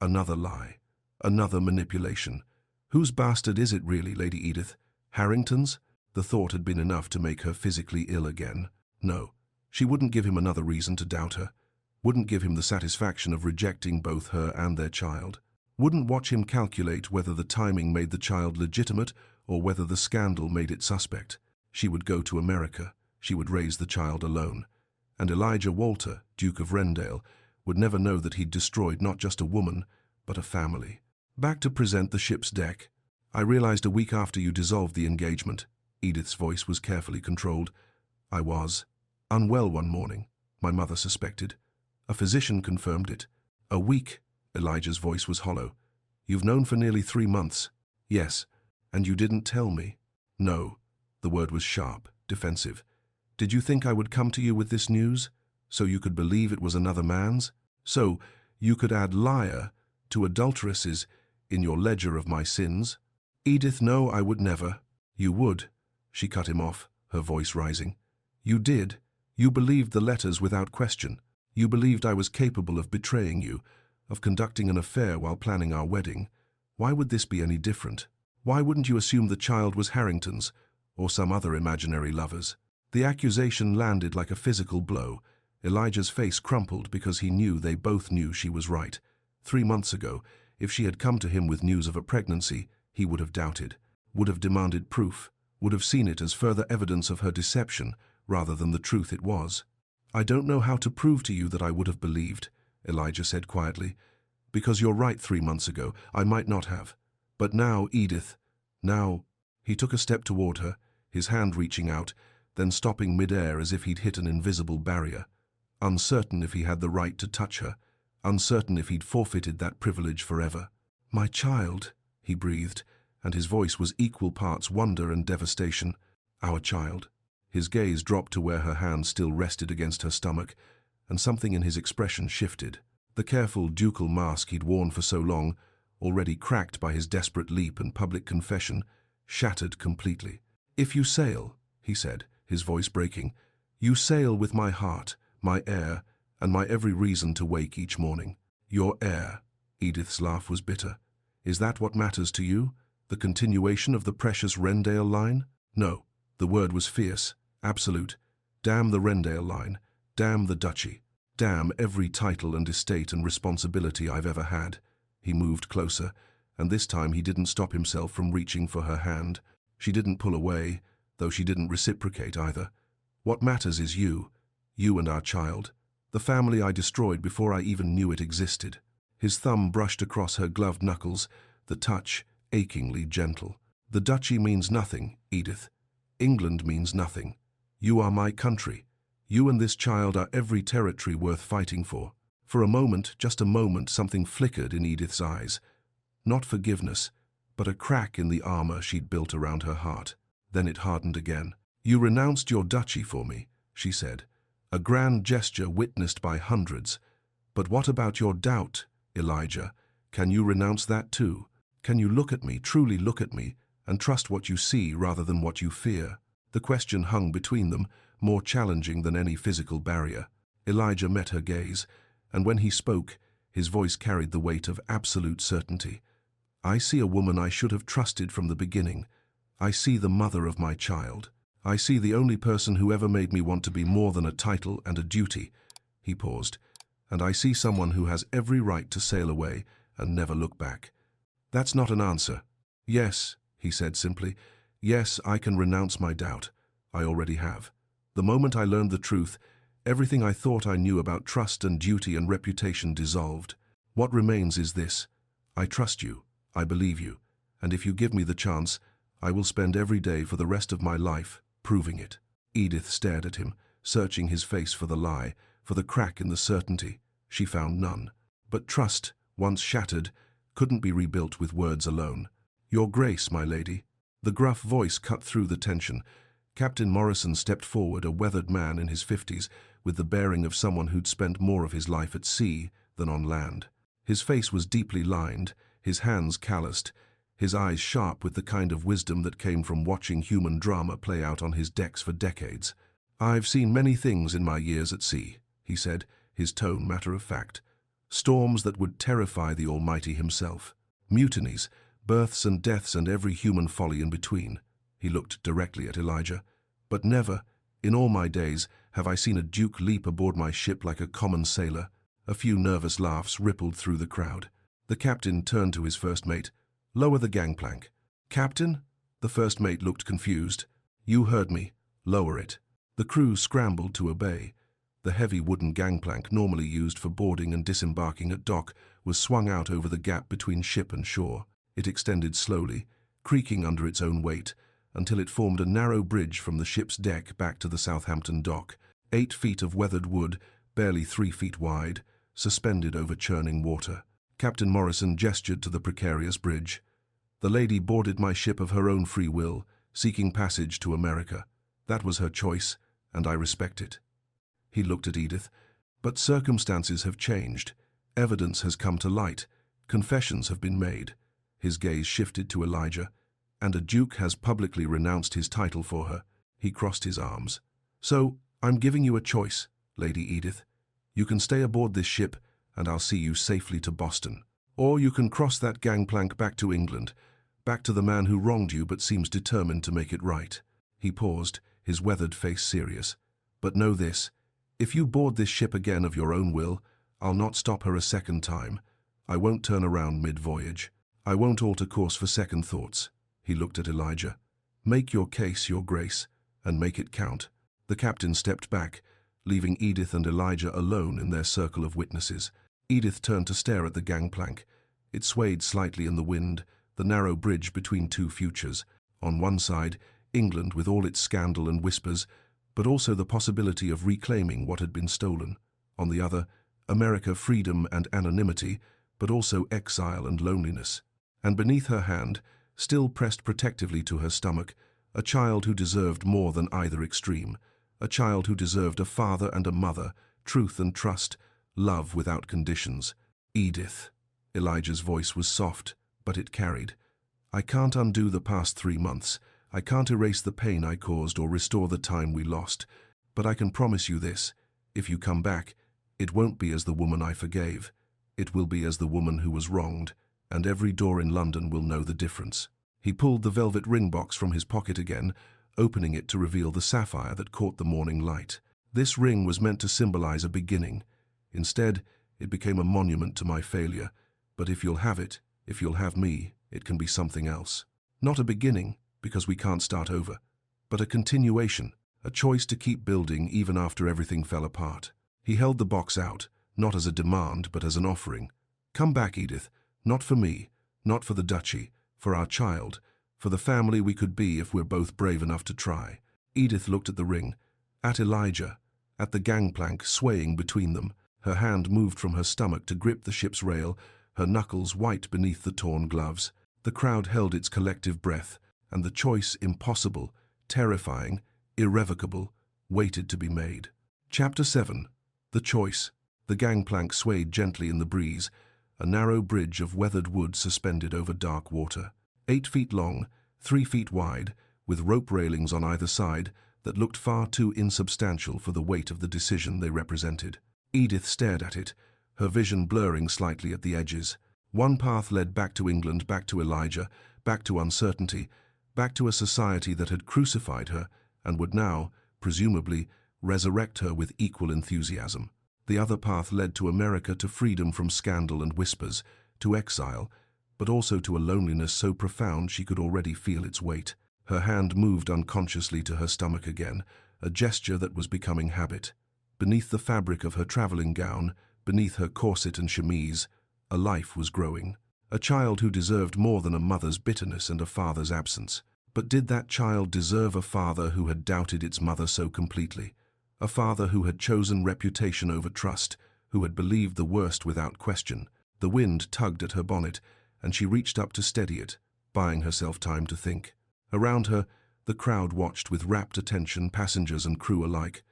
Another lie. Another manipulation. Whose bastard is it really, Lady Edith? Harrington's? The thought had been enough to make her physically ill again. No, she wouldn't give him another reason to doubt her. Wouldn't give him the satisfaction of rejecting both her and their child. Wouldn't watch him calculate whether the timing made the child legitimate or whether the scandal made it suspect. She would go to America. She would raise the child alone. And Elijah Walter, Duke of Rendale, would never know that he'd destroyed not just a woman, but a family. Back to present the ship's deck. I realized a week after you dissolved the engagement. Edith's voice was carefully controlled. I was unwell one morning, my mother suspected. A physician confirmed it. A week. Elijah's voice was hollow. You've known for nearly 3 months. Yes. And you didn't tell me. No. The word was sharp, defensive. Did you think I would come to you with this news? So you could believe it was another man's? So you could add liar to adulteresses in your ledger of my sins? Edith, no, I would never. You would. She cut him off, her voice rising. You did. You believed the letters without question. You believed I was capable of betraying you, of conducting an affair while planning our wedding. Why would this be any different? Why wouldn't you assume the child was Harrington's, or some other imaginary lover's? The accusation landed like a physical blow. Elijah's face crumpled because he knew they both knew she was right. 3 months ago, if she had come to him with news of a pregnancy, he would have doubted, would have demanded proof, would have seen it as further evidence of her deception rather than the truth it was. I don't know how to prove to you that I would have believed, Elijah said quietly. Because you're right 3 months ago, I might not have. But now, Edith, now... He took a step toward her, his hand reaching out, then stopping mid-air as if he'd hit an invisible barrier. Uncertain if he had the right to touch her, uncertain if he'd forfeited that privilege forever. My child, he breathed, and his voice was equal parts wonder and devastation. Our child. His gaze dropped to where her hand still rested against her stomach, and something in his expression shifted. The careful ducal mask he'd worn for so long, already cracked by his desperate leap and public confession, shattered completely. If you sail, he said, his voice breaking, you sail with my heart, my air, and my every reason to wake each morning. Your heir. Edith's laugh was bitter. Is that what matters to you? The continuation of the precious Rendale line? No. The word was fierce, absolute. Damn the Rendale line. Damn the Duchy. Damn every title and estate and responsibility I've ever had. He moved closer, and this time he didn't stop himself from reaching for her hand. She didn't pull away, though she didn't reciprocate either. What matters is you and our child. The family I destroyed before I even knew it existed. His thumb brushed across her gloved knuckles, the touch achingly gentle. The Duchy means nothing, Edith. England means nothing. You are my country. You and this child are every territory worth fighting for. For a moment, just a moment, something flickered in Edith's eyes. Not forgiveness, but a crack in the armor she'd built around her heart. Then it hardened again. You renounced your duchy for me, she said. A grand gesture witnessed by hundreds. But what about your doubt, Elijah? Can you renounce that too? Can you look at me, truly look at me, and trust what you see rather than what you fear? The question hung between them, more challenging than any physical barrier. Elijah met her gaze, and when he spoke, his voice carried the weight of absolute certainty. I see a woman I should have trusted from the beginning. I see the mother of my child. I see the only person who ever made me want to be more than a title and a duty. He paused. And I see someone who has every right to sail away and never look back. That's not an answer. Yes, he said simply. Yes, I can renounce my doubt. I already have. The moment I learned the truth, everything I thought I knew about trust and duty and reputation dissolved. What remains is this. I trust you. I believe you. And if you give me the chance, I will spend every day for the rest of my life proving it. Edith stared at him, searching his face for the lie, for the crack in the certainty. She found none. But trust, once shattered, couldn't be rebuilt with words alone. Your Grace, my lady. The gruff voice cut through the tension. Captain Morrison stepped forward, a weathered man in his 50s, with the bearing of someone who'd spent more of his life at sea than on land. His face was deeply lined, his hands calloused, his eyes sharp with the kind of wisdom that came from watching human drama play out on his decks for decades. "I've seen many things in my years at sea," he said, his tone matter of fact. "Storms that would terrify the Almighty himself. Mutinies, births and deaths and every human folly in between." He looked directly at Elijah. "But never, in all my days, have I seen a duke leap aboard my ship like a common sailor." A few nervous laughs rippled through the crowd. The captain turned to his first mate. "Lower the gangplank." "Captain?" The first mate looked confused. "You heard me. Lower it." The crew scrambled to obey. The heavy wooden gangplank, normally used for boarding and disembarking at dock, was swung out over the gap between ship and shore. It extended slowly, creaking under its own weight, until it formed a narrow bridge from the ship's deck back to the Southampton dock. 8 feet of weathered wood, barely 3 feet wide, suspended over churning water. Captain Morrison gestured to the precarious bridge. "The lady boarded my ship of her own free will, seeking passage to America. That was her choice, and I respect it." He looked at Edith. "But circumstances have changed. Evidence has come to light. Confessions have been made." His gaze shifted to Elijah. "And a duke has publicly renounced his title for her." He crossed his arms. "So, I'm giving you a choice, Lady Edith. You can stay aboard this ship, and I'll see you safely to Boston. Or you can cross that gangplank back to England, back to the man who wronged you but seems determined to make it right." He paused, his weathered face serious. "But know this, if you board this ship again of your own will, I'll not stop her a second time. I won't turn around mid-voyage. I won't alter course for second thoughts." He looked at Elijah. "Make your case, Your Grace, and make it count." The captain stepped back, leaving Edith and Elijah alone in their circle of witnesses. Edith turned to stare at the gangplank. It swayed slightly in the wind, the narrow bridge between two futures. On one side, England with all its scandal and whispers, but also the possibility of reclaiming what had been stolen. On the other, America, freedom and anonymity, but also exile and loneliness. And beneath her hand, still pressed protectively to her stomach, a child who deserved more than either extreme. A child who deserved a father and a mother, truth and trust, love without conditions. "Edith." Elijah's voice was soft, but it carried. "I can't undo the past 3 months. I can't erase the pain I caused or restore the time we lost. But I can promise you this. If you come back, it won't be as the woman I forgave. It will be as the woman who was wronged, and every door in London will know the difference." He pulled the velvet ring box from his pocket again, opening it to reveal the sapphire that caught the morning light. "This ring was meant to symbolize a beginning. Instead, it became a monument to my failure. But if you'll have it, if you'll have me, it can be something else. Not a beginning, because we can't start over, but a continuation, a choice to keep building even after everything fell apart." He held the box out, not as a demand, but as an offering. "Come back, Edith, not for me, not for the Duchy, for our child, for the family we could be if we're both brave enough to try." Edith looked at the ring, at Elijah, at the gangplank swaying between them. Her hand moved from her stomach to grip the ship's rail, her knuckles white beneath the torn gloves. The crowd held its collective breath, and the choice, impossible, terrifying, irrevocable, waited to be made. Chapter 7. The Choice. The gangplank swayed gently in the breeze, a narrow bridge of weathered wood suspended over dark water. 8 feet long, 3 feet wide, with rope railings on either side that looked far too insubstantial for the weight of the decision they represented. Edith stared at it, her vision blurring slightly at the edges. One path led back to England, back to Elijah, back to uncertainty, back to a society that had crucified her and would now, presumably, resurrect her with equal enthusiasm. The other path led to America, to freedom from scandal and whispers, to exile, but also to a loneliness so profound she could already feel its weight. Her hand moved unconsciously to her stomach again, a gesture that was becoming habit. Beneath the fabric of her traveling gown, beneath her corset and chemise, a life was growing. A child who deserved more than a mother's bitterness and a father's absence. But did that child deserve a father who had doubted its mother so completely? A father who had chosen reputation over trust, who had believed the worst without question. The wind tugged at her bonnet, and she reached up to steady it, buying herself time to think. Around her, The crowd watched with rapt attention, passengers and crew alike,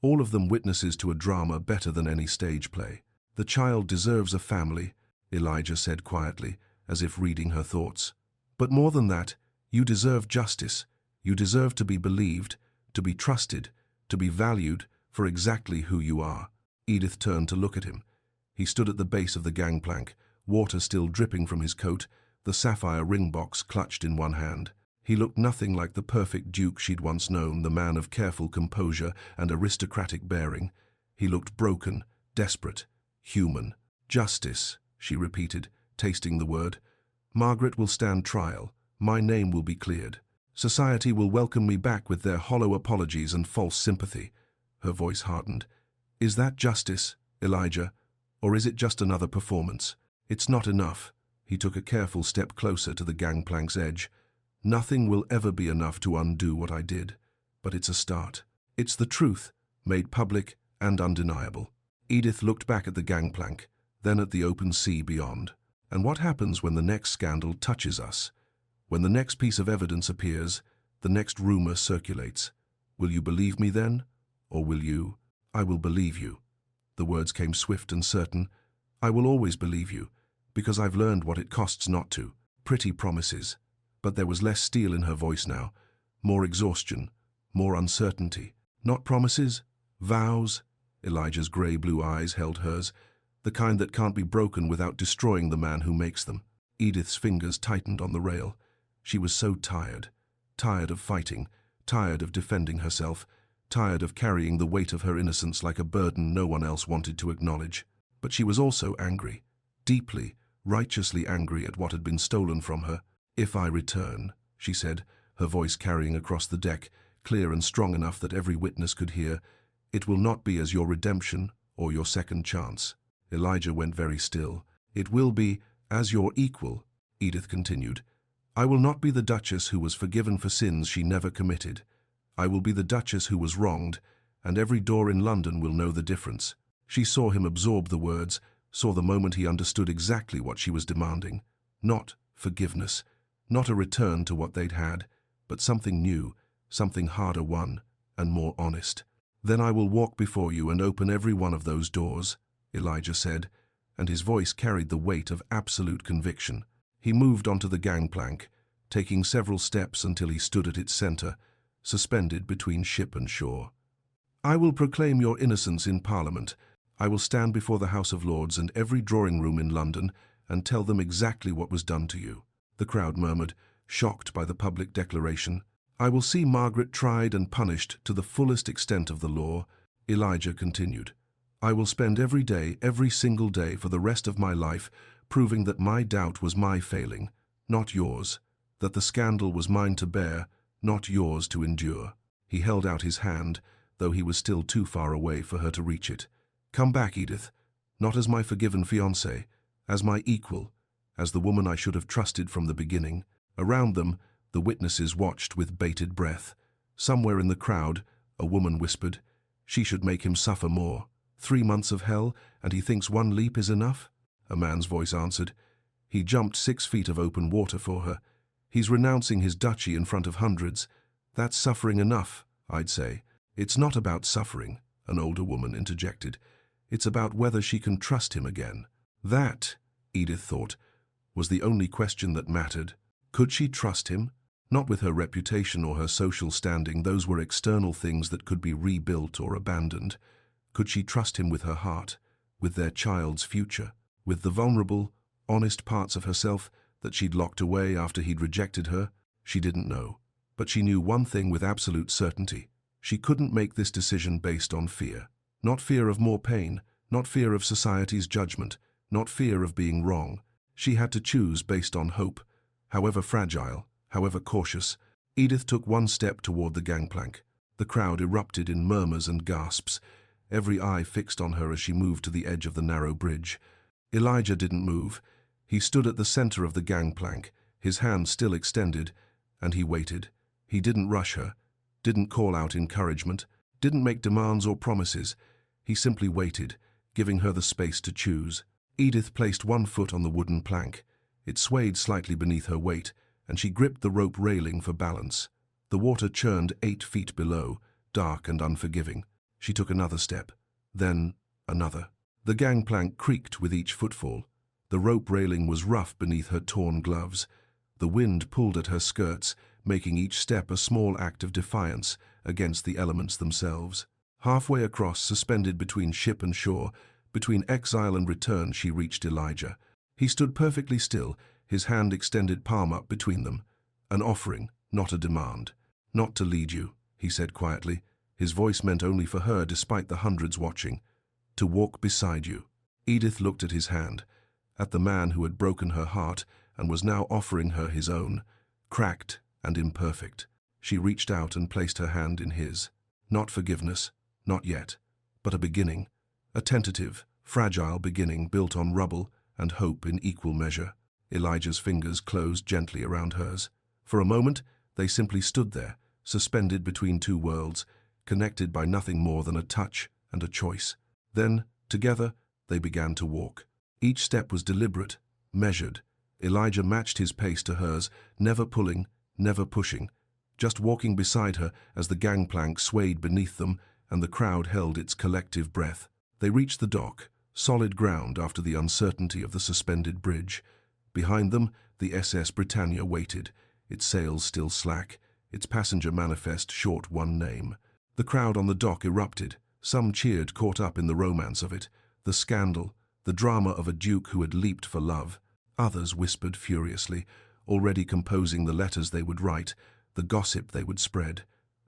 all of them witnesses to a drama better than any stage play. "The child deserves a family," Elijah said quietly, as if reading her thoughts. "But more than that, you deserve justice. You deserve to be believed, to be trusted, to be valued for exactly who you are." Edith turned to look at him. He stood at the base of the gangplank, water still dripping from his coat, the sapphire ring box clutched in one hand. He looked nothing like the perfect duke she'd once known, the man of careful composure and aristocratic bearing. He looked broken, desperate, human. "Justice," she repeated, tasting the word. "Margaret will stand trial. My name will be cleared. Society will welcome me back with their hollow apologies and false sympathy." Her voice hardened. "Is that justice, Elijah, or is it just another performance? It's not enough." He took a careful step closer to the gangplank's edge. "Nothing will ever be enough to undo what I did, but it's a start. It's the truth, made public and undeniable." Edith looked back at the gangplank, then at the open sea beyond. "And what happens when the next scandal touches us? When the next piece of evidence appears, the next rumor circulates? Will you believe me then? Or will you—" "I will believe you." The words came swift and certain. "I will always believe you, because I've learned what it costs not to." Pretty promises. But there was less steel in her voice now, more exhaustion, more uncertainty. "Not promises? Vows?" Elijah's grey-blue eyes held hers, "the kind that can't be broken without destroying the man who makes them." Edith's fingers tightened on the rail. She was so tired. Tired of fighting, tired of defending herself, tired of carrying the weight of her innocence like a burden no one else wanted to acknowledge. But she was also angry, deeply, righteously angry at what had been stolen from her. "If I return," she said, her voice carrying across the deck, clear and strong enough that every witness could hear, "it will not be as your redemption or your second chance." Elijah went very still. "It will be as your equal," Edith continued. "I will not be the Duchess who was forgiven for sins she never committed. I will be the Duchess who was wronged, and every door in London will know the difference." She saw him absorb the words, saw the moment he understood exactly what she was demanding. Not forgiveness, not a return to what they'd had, but something new, something harder won, and more honest. "Then I will walk before you and open every one of those doors," Elijah said, and his voice carried the weight of absolute conviction. He moved onto the gangplank, taking several steps until he stood at its center, suspended between ship and shore. "I will proclaim your innocence in Parliament. I will stand before the House of Lords and every drawing room in London and tell them exactly what was done to you." The crowd murmured, shocked by the public declaration. "I will see Margaret tried and punished to the fullest extent of the law," Elijah continued. "I will spend every day, every single day for the rest of my life, proving that my doubt was my failing, not yours, that the scandal was mine to bear, not yours to endure." He held out his hand, though he was still too far away for her to reach it. "Come back, Edith, not as my forgiven fiancée, as my equal, as the woman I should have trusted from the beginning." Around them, the witnesses watched with bated breath. Somewhere in the crowd, a woman whispered, "She should make him suffer more. 3 months of hell, and he thinks one leap is enough?" A man's voice answered, "He jumped 6 feet of open water for her. He's renouncing his duchy in front of hundreds. That's suffering enough, I'd say." "It's not about suffering," an older woman interjected. "It's about whether she can trust him again." That, Edith thought, was the only question that mattered. Could she trust him? Not with her reputation or her social standing, those were external things that could be rebuilt or abandoned. Could she trust him with her heart, with their child's future, with the vulnerable, honest parts of herself that she'd locked away after he'd rejected her? She didn't know. But she knew one thing with absolute certainty. She couldn't make this decision based on fear. Not fear of more pain, not fear of society's judgment, not fear of being wrong. She had to choose based on hope. However fragile, however cautious, Edith took one step toward the gangplank. The crowd erupted in murmurs and gasps, every eye fixed on her as she moved to the edge of the narrow bridge. Elijah didn't move. He stood at the center of the gangplank, his hand still extended, and he waited. He didn't rush her, didn't call out encouragement, didn't make demands or promises. He simply waited, giving her the space to choose. Edith placed one foot on the wooden plank. It swayed slightly beneath her weight, and she gripped the rope railing for balance. The water churned 8 feet below, dark and unforgiving. She took another step, then another. The gangplank creaked with each footfall. The rope railing was rough beneath her torn gloves. The wind pulled at her skirts, making each step a small act of defiance against the elements themselves. Halfway across, suspended between ship and shore, between exile and return, she reached Elijah. He stood perfectly still, his hand extended palm up between them. An offering, not a demand. "Not to lead you," he said quietly. His voice meant only for her despite the hundreds watching. "To walk beside you." Edith looked at his hand, at the man who had broken her heart and was now offering her his own, cracked and imperfect. She reached out and placed her hand in his. Not forgiveness, not yet, but a beginning. A tentative, fragile beginning built on rubble and hope in equal measure. Elijah's fingers closed gently around hers. For a moment, they simply stood there, suspended between two worlds, connected by nothing more than a touch and a choice. Then, together, they began to walk. Each step was deliberate, measured. Elijah matched his pace to hers, never pulling, never pushing, just walking beside her as the gangplank swayed beneath them and the crowd held its collective breath. They reached the dock, solid ground after the uncertainty of the suspended bridge. Behind them, the SS Britannia waited, its sails still slack, its passenger manifest short one name. The crowd on the dock erupted. Some cheered, caught up in the romance of it, the scandal, the drama of a duke who had leaped for love. Others whispered furiously, already composing the letters they would write, the gossip they would spread.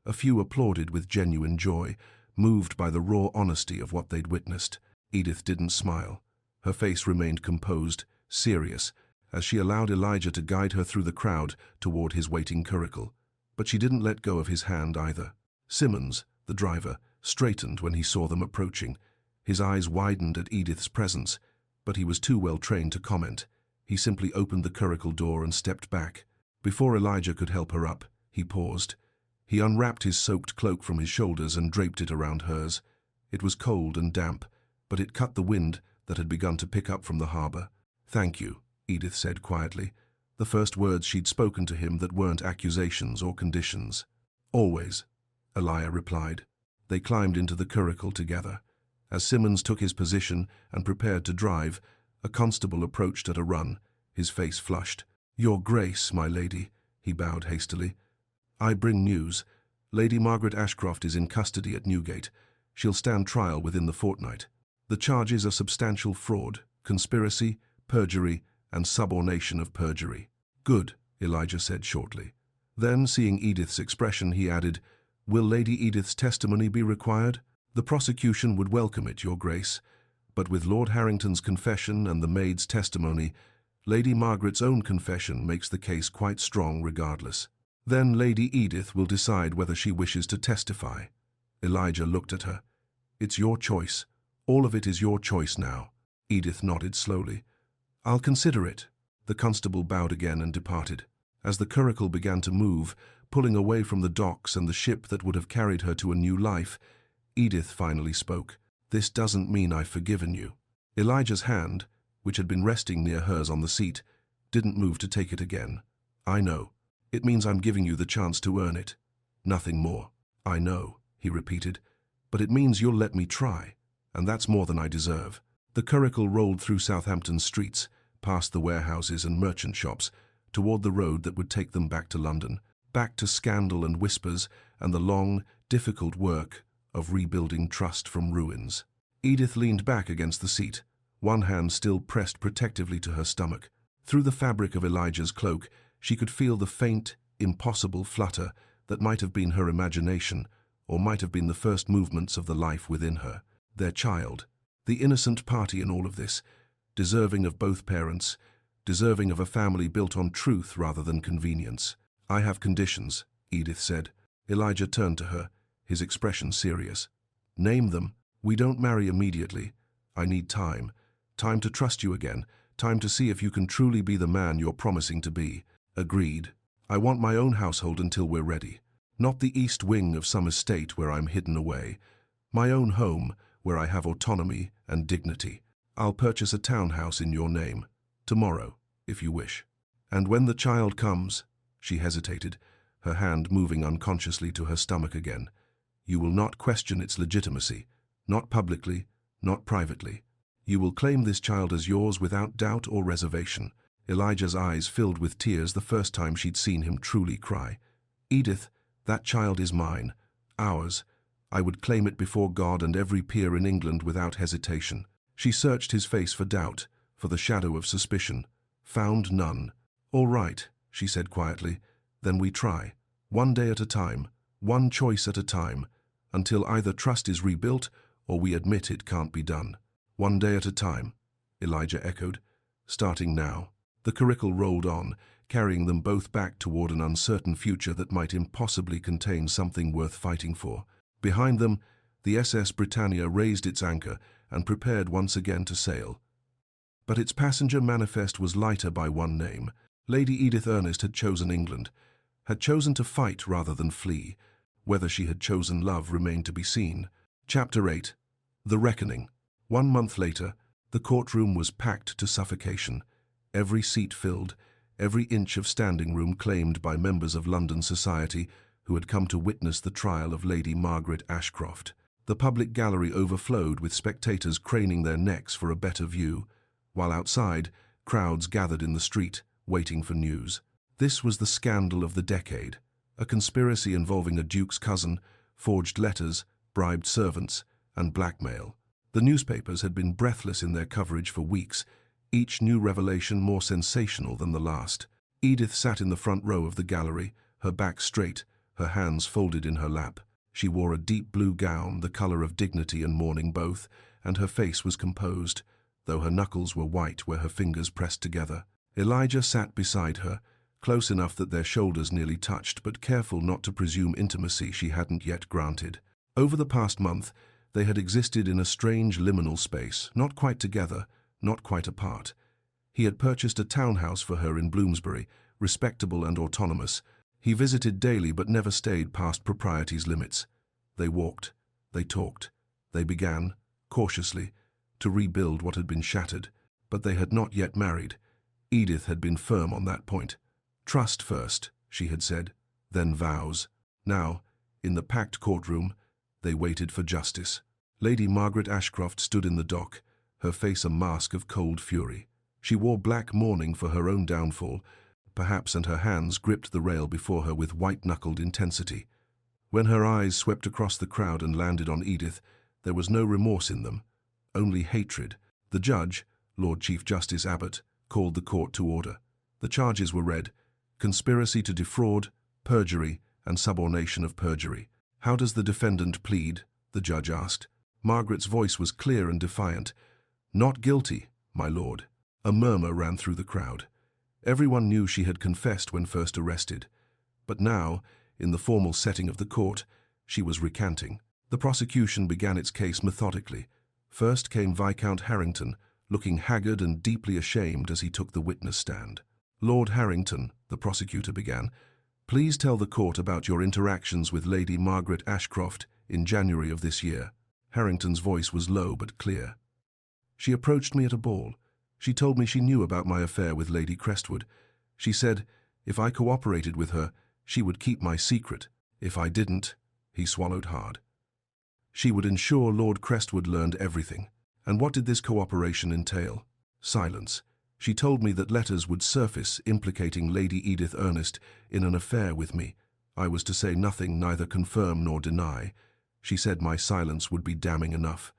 A few applauded with genuine joy, moved by the raw honesty of what they'd witnessed. Edith didn't smile. Her face remained composed, serious, as she allowed Elijah to guide her through the crowd toward his waiting curricle. But she didn't let go of his hand either. Simmons, the driver, straightened when he saw them approaching. His eyes widened at Edith's presence, but he was too well trained to comment. He simply opened the curricle door and stepped back. Before Elijah could help her up, he paused. He unwrapped his soaked cloak from his shoulders and draped it around hers. It was cold and damp, but it cut the wind that had begun to pick up from the harbor. "Thank you," Edith said quietly, the first words she'd spoken to him that weren't accusations or conditions. "Always," Elijah replied. They climbed into the curricle together. As Simmons took his position and prepared to drive, a constable approached at a run, his face flushed. "Your Grace, my lady," he bowed hastily. "I bring news. Lady Margaret Ashcroft is in custody at Newgate. She'll stand trial within the fortnight. The charges are substantial fraud, conspiracy, perjury, and subornation of perjury." "Good," Elijah said shortly. Then, seeing Edith's expression, he added, "Will Lady Edith's testimony be required?" "The prosecution would welcome it, Your Grace, but with Lord Harrington's confession and the maid's testimony, Lady Margaret's own confession makes the case quite strong regardless. Then Lady Edith will decide whether she wishes to testify." Elijah looked at her. "It's your choice. All of it is your choice now." Edith nodded slowly. "I'll consider it." The constable bowed again and departed. As the curricle began to move, pulling away from the docks and the ship that would have carried her to a new life, Edith finally spoke. "This doesn't mean I've forgiven you." Elijah's hand, which had been resting near hers on the seat, didn't move to take it again. "I know. It means I'm giving you the chance to earn it. Nothing more." "I know," he repeated, "but it means you'll let me try, and that's more than I deserve." The curricle rolled through Southampton's streets, past the warehouses and merchant shops, toward the road that would take them back to London, back to scandal and whispers and the long, difficult work of rebuilding trust from ruins. Edith leaned back against the seat, one hand still pressed protectively to her stomach. Through the fabric of Elijah's cloak, she could feel the faint, impossible flutter that might have been her imagination, or might have been the first movements of the life within her. Their child, the innocent party in all of this, deserving of both parents, deserving of a family built on truth rather than convenience. "I have conditions," Edith said. Elijah turned to her, his expression serious. "Name them. We don't marry immediately. I need time. Time to trust you again. Time to see if you can truly be the man you're promising to be." "Agreed. I want my own household until we're ready. Not the east wing of some estate where I'm hidden away. My own home, where I have autonomy and dignity. I'll purchase a townhouse in your name. Tomorrow, if you wish. And when the child comes," she hesitated, her hand moving unconsciously to her stomach again. "You will not question its legitimacy, not publicly, not privately. You will claim this child as yours without doubt or reservation." Elijah's eyes filled with tears the first time she'd seen him truly cry. "Edith, that child is mine, ours. I would claim it before God and every peer in England without hesitation." She searched his face for doubt, for the shadow of suspicion. Found none. "All right," she said quietly. "Then we try. One day at a time, one choice at a time, until either trust is rebuilt or we admit it can't be done." "One day at a time," Elijah echoed. "Starting now." The curricle rolled on, carrying them both back toward an uncertain future that might impossibly contain something worth fighting for. Behind them, the SS Britannia raised its anchor and prepared once again to sail. But its passenger manifest was lighter by one name. Lady Edith Ernest had chosen England, had chosen to fight rather than flee. Whether she had chosen love remained to be seen. Chapter 8. The Reckoning. 1 month later, the courtroom was packed to suffocation. Every seat filled, every inch of standing room claimed by members of London society who had come to witness the trial of Lady Margaret Ashcroft. The public gallery overflowed with spectators craning their necks for a better view, while outside, crowds gathered in the street, waiting for news. This was the scandal of the decade, a conspiracy involving a duke's cousin, forged letters, bribed servants, and blackmail. The newspapers had been breathless in their coverage for weeks, each new revelation more sensational than the last. Edith sat in the front row of the gallery, her back straight, her hands folded in her lap. She wore a deep blue gown, the color of dignity and mourning both, and her face was composed, though her knuckles were white where her fingers pressed together. Elijah sat beside her, close enough that their shoulders nearly touched, but careful not to presume intimacy she hadn't yet granted. Over the past month, they had existed in a strange liminal space, not quite together, not quite apart. He had purchased a townhouse for her in Bloomsbury, respectable and autonomous. He visited daily but never stayed past propriety's limits. They walked, they talked, they began, cautiously, to rebuild what had been shattered, but they had not yet married. Edith had been firm on that point. "Trust first," she had said, "then vows." Now, in the packed courtroom, they waited for justice. Lady Margaret Ashcroft stood in the dock, her face a mask of cold fury. She wore black mourning for her own downfall, perhaps, and her hands gripped the rail before her with white-knuckled intensity. When her eyes swept across the crowd and landed on Edith, there was no remorse in them, only hatred. The judge, Lord Chief Justice Abbott, called the court to order. The charges were read: conspiracy to defraud, perjury, and subornation of perjury. "How does the defendant plead?" the judge asked. Margaret's voice was clear and defiant. "Not guilty, my lord." A murmur ran through the crowd. Everyone knew she had confessed when first arrested. But now, in the formal setting of the court, she was recanting. The prosecution began its case methodically. First came Viscount Harrington, looking haggard and deeply ashamed as he took the witness stand. "Lord Harrington," the prosecutor began, "please tell the court about your interactions with Lady Margaret Ashcroft in January of this year." Harrington's voice was low but clear. "She approached me at a ball. She told me she knew about my affair with Lady Crestwood. She said if I cooperated with her, she would keep my secret. If I didn't," he swallowed hard, "she would ensure Lord Crestwood learned everything." "And what did this cooperation entail?" "Silence. She told me that letters would surface implicating Lady Edith Ernest in an affair with me. I was to say nothing, neither confirm nor deny. She said my silence would be damning enough."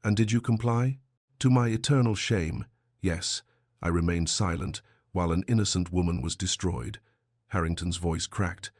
"And did you comply?" "To my eternal shame, yes. I remained silent while an innocent woman was destroyed." Harrington's voice cracked.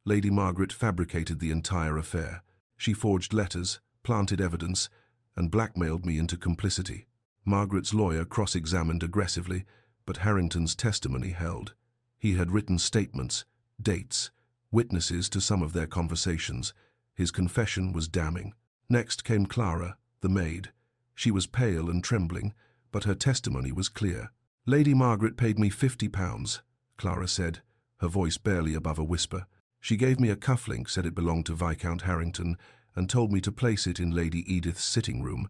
"Lady Margaret fabricated the entire affair. She forged letters, planted evidence, and blackmailed me into complicity." Margaret's lawyer cross-examined aggressively, but Harrington's testimony held. He had written statements, dates, witnesses to some of their conversations. His confession was damning. Next came Clara, the maid. She was pale and trembling, but her testimony was clear. "Lady Margaret paid me £50, Clara said, her voice barely above a whisper. "She gave me a cufflink, said it belonged to Viscount Harrington, and told me to place it in Lady Edith's sitting room,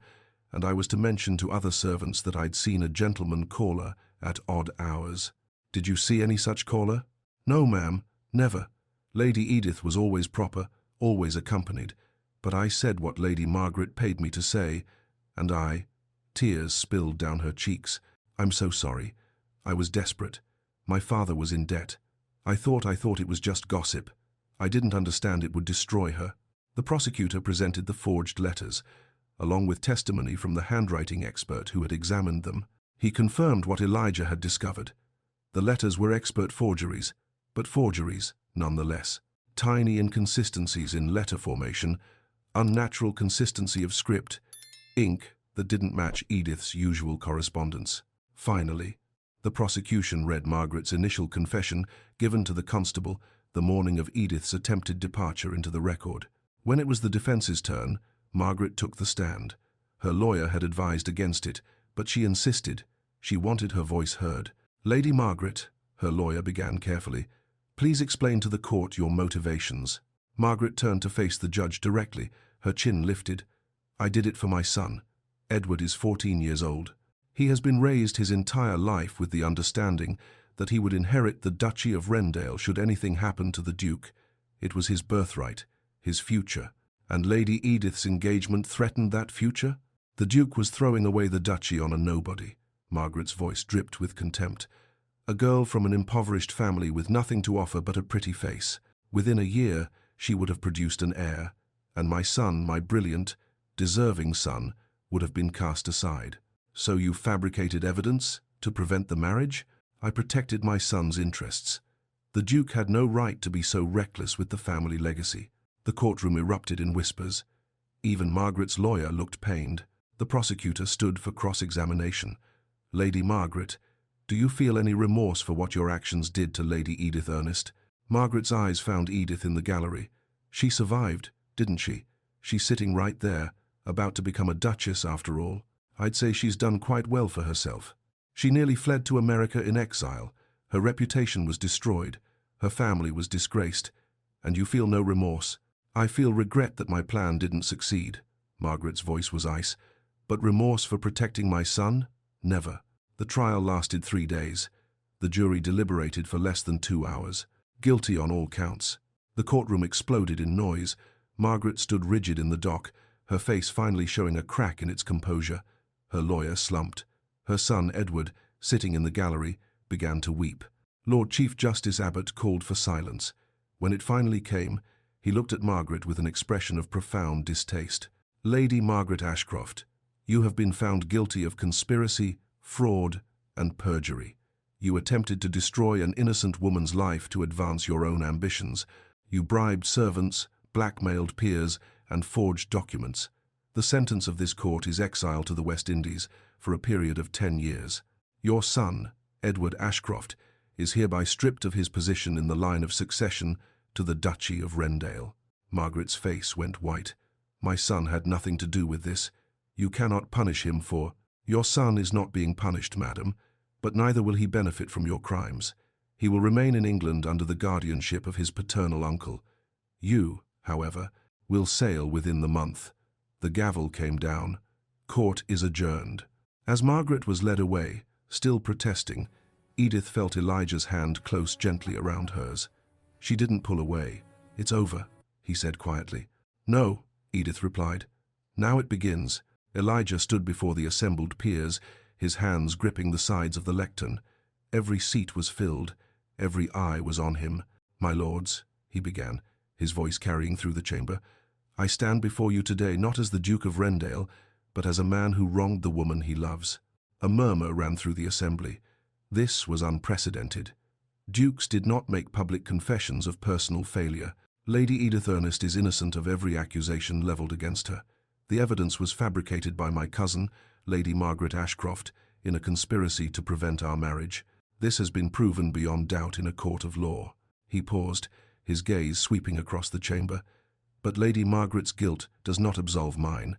and I was to mention to other servants that I'd seen a gentleman caller at odd hours." "Did you see any such caller?" "No, ma'am, never. Lady Edith was always proper, always accompanied, but I said what Lady Margaret paid me to say, and tears spilled down her cheeks. I'm so sorry. I was desperate. My father was in debt. I thought it was just gossip. I didn't understand it would destroy her. The prosecutor presented the forged letters, along with testimony from the handwriting expert who had examined them. He confirmed what Elijah had discovered. The letters were expert forgeries, but forgeries nonetheless. Tiny inconsistencies in letter formation, unnatural consistency of script, ink that didn't match Edith's usual correspondence. Finally, the prosecution read Margaret's initial confession given to the constable the morning of Edith's attempted departure into the record. When it was the defense's turn, Margaret took the stand. Her lawyer had advised against it, but she insisted. She wanted her voice heard. Lady Margaret, her lawyer began carefully, please explain to the court your motivations. Margaret turned to face the judge directly, her chin lifted. I did it for my son. Edward is 14 years old. He has been raised his entire life with the understanding that he would inherit the Duchy of Rendale should anything happen to the Duke. It was his birthright, his future, and Lady Edith's engagement threatened that future? The Duke was throwing away the duchy on a nobody. Margaret's voice dripped with contempt. A girl from an impoverished family with nothing to offer but a pretty face. Within a year, she would have produced an heir, and my son, my brilliant, deserving son, would have been cast aside. So you fabricated evidence to prevent the marriage? I protected my son's interests. The Duke had no right to be so reckless with the family legacy. The courtroom erupted in whispers. Even Margaret's lawyer looked pained. The prosecutor stood for cross-examination. Lady Margaret, do you feel any remorse for what your actions did to Lady Edith Ernest? Margaret's eyes found Edith in the gallery. She survived, didn't she? She's sitting right there, about to become a duchess after all. I'd say she's done quite well for herself. She nearly fled to America in exile. Her reputation was destroyed. Her family was disgraced. And you feel no remorse? I feel regret that my plan didn't succeed. Margaret's voice was ice. But remorse for protecting my son? Never. The trial lasted 3 days. The jury deliberated for less than 2 hours. Guilty on all counts. The courtroom exploded in noise. Margaret stood rigid in the dock, her face finally showing a crack in its composure. Her lawyer slumped. Her son, Edward, sitting in the gallery, began to weep. Lord Chief Justice Abbott called for silence. When it finally came, he looked at Margaret with an expression of profound distaste. Lady Margaret Ashcroft, you have been found guilty of conspiracy, fraud, and perjury. You attempted to destroy an innocent woman's life to advance your own ambitions. You bribed servants, blackmailed peers, and forged documents. The sentence of this court is exile to the West Indies for a period of 10 years. Your son, Edward Ashcroft, is hereby stripped of his position in the line of succession to the Duchy of Rendale. Margaret's face went white. My son had nothing to do with this. You cannot punish him for... Your son is not being punished, madam, but neither will he benefit from your crimes. He will remain in England under the guardianship of his paternal uncle. You, however, will sail within the month. The gavel came down. Court is adjourned. As Margaret was led away, still protesting, Edith felt Elijah's hand close gently around hers. She didn't pull away. It's over, he said quietly. No, Edith replied. Now it begins. Elijah stood before the assembled peers, his hands gripping the sides of the lectern. Every seat was filled. Every eye was on him. My lords, he began, his voice carrying through the chamber, I stand before you today not as the Duke of Rendale, but as a man who wronged the woman he loves. A murmur ran through the assembly. This was unprecedented. Dukes did not make public confessions of personal failure. Lady Edith Ernest is innocent of every accusation levelled against her. The evidence was fabricated by my cousin, Lady Margaret Ashcroft, in a conspiracy to prevent our marriage. This has been proven beyond doubt in a court of law. He paused, his gaze sweeping across the chamber. But Lady Margaret's guilt does not absolve mine.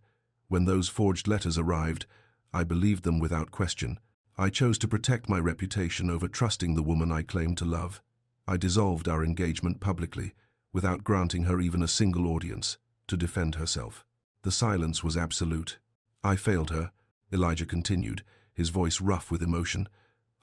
When those forged letters arrived, I believed them without question. I chose to protect my reputation over trusting the woman I claimed to love. I dissolved our engagement publicly, without granting her even a single audience, to defend herself. The silence was absolute. I failed her, Elijah continued, his voice rough with emotion.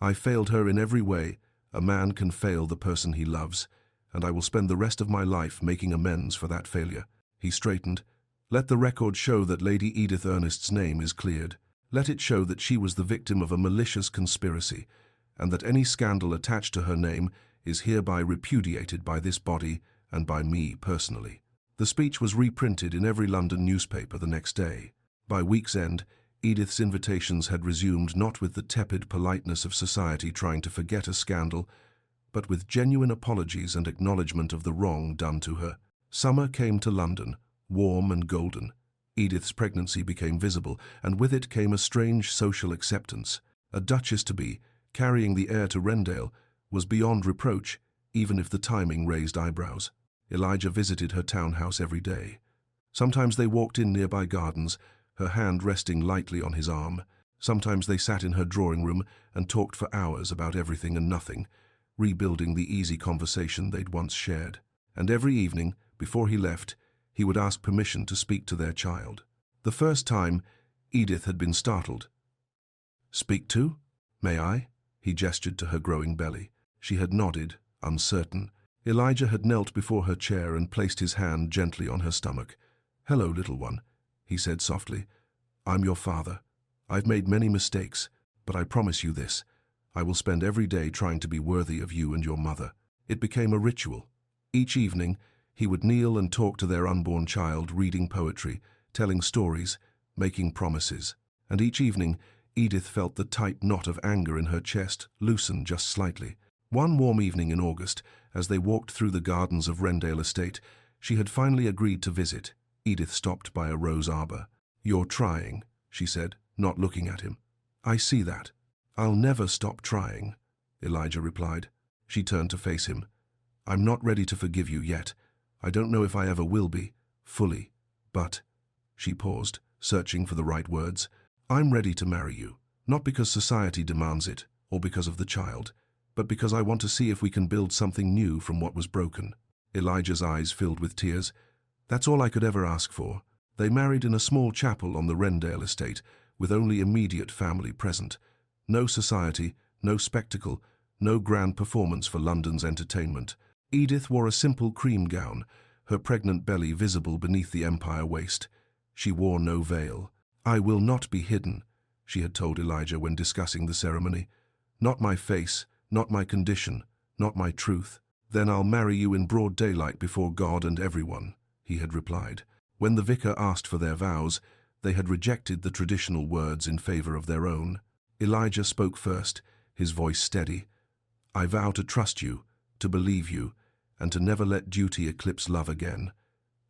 I failed her in every way. A man can fail the person he loves, and I will spend the rest of my life making amends for that failure." He straightened. "Let the record show that Lady Edith Ernest's name is cleared. Let it show that she was the victim of a malicious conspiracy, and that any scandal attached to her name is hereby repudiated by this body and by me personally." The speech was reprinted in every London newspaper the next day. By week's end, Edith's invitations had resumed, not with the tepid politeness of society trying to forget a scandal, but with genuine apologies and acknowledgement of the wrong done to her. Summer came to London, warm and golden. Edith's pregnancy became visible, and with it came a strange social acceptance. A duchess-to-be, carrying the heir to Rendale, was beyond reproach, even if the timing raised eyebrows. Elijah visited her townhouse every day. Sometimes they walked in nearby gardens, her hand resting lightly on his arm. Sometimes they sat in her drawing room and talked for hours about everything and nothing, rebuilding the easy conversation they'd once shared. And every evening, before he left, he would ask permission to speak to their child. The first time, Edith had been startled. "Speak to? May I?" He gestured to her growing belly. She had nodded, uncertain. Elijah had knelt before her chair and placed his hand gently on her stomach. "Hello, little one," he said softly. "I'm your father. I've made many mistakes, but I promise you this. I will spend every day trying to be worthy of you and your mother." It became a ritual. Each evening, he would kneel and talk to their unborn child, reading poetry, telling stories, making promises. And each evening, Edith felt the tight knot of anger in her chest loosen just slightly. One warm evening in August, as they walked through the gardens of Rendale Estate, she had finally agreed to visit. Edith stopped by a rose arbor. "You're trying," she said, not looking at him. "I see that." "I'll never stop trying," Elijah replied. She turned to face him. "I'm not ready to forgive you yet. I don't know if I ever will be, fully. But," she paused, searching for the right words, "I'm ready to marry you. Not because society demands it, or because of the child, but because I want to see if we can build something new from what was broken." Elijah's eyes filled with tears. "That's all I could ever ask for." They married in a small chapel on the Rendale estate, with only immediate family present. No society, no spectacle, no grand performance for London's entertainment. Edith wore a simple cream gown, her pregnant belly visible beneath the empire waist. She wore no veil. "I will not be hidden," she had told Elijah when discussing the ceremony. "Not my face, not my condition, not my truth." "Then I'll marry you in broad daylight before God and everyone," he had replied. When the vicar asked for their vows, they had rejected the traditional words in favor of their own. Elijah spoke first, his voice steady. "I vow to trust you, to believe you, and to never let duty eclipse love again.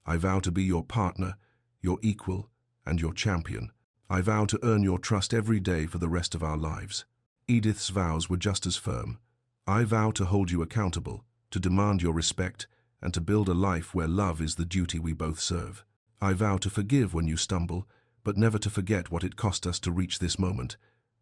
I vow to be your partner, your equal, and your champion. I vow to earn your trust every day for the rest of our lives." Edith's vows were just as firm. "I vow to hold you accountable, to demand your respect, and to build a life where love is the duty we both serve. I vow to forgive when you stumble, but never to forget what it cost us to reach this moment.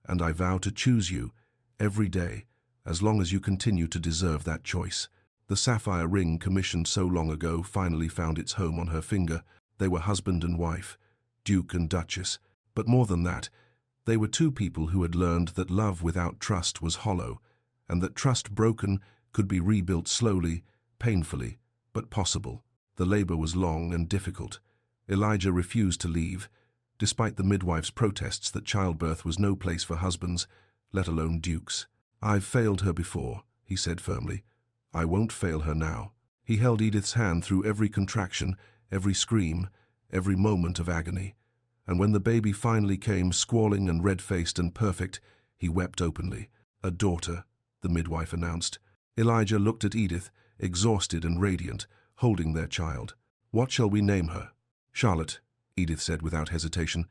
And I vow to choose you, every day, as long as you continue to deserve that choice." The sapphire ring commissioned so long ago finally found its home on her finger. They were husband and wife, Duke and Duchess. But more than that, they were two people who had learned that love without trust was hollow, and that trust broken could be rebuilt slowly, painfully, but possible. The labor was long and difficult. Elijah refused to leave, despite the midwife's protests that childbirth was no place for husbands, let alone dukes. "I've failed her before," he said firmly. "I won't fail her now." He held Edith's hand through every contraction, every scream, every moment of agony. And when the baby finally came, squalling and red-faced and perfect, he wept openly. "A daughter," the midwife announced. Elijah looked at Edith, exhausted and radiant, holding their child. "What shall we name her?" "Charlotte," Edith said without hesitation.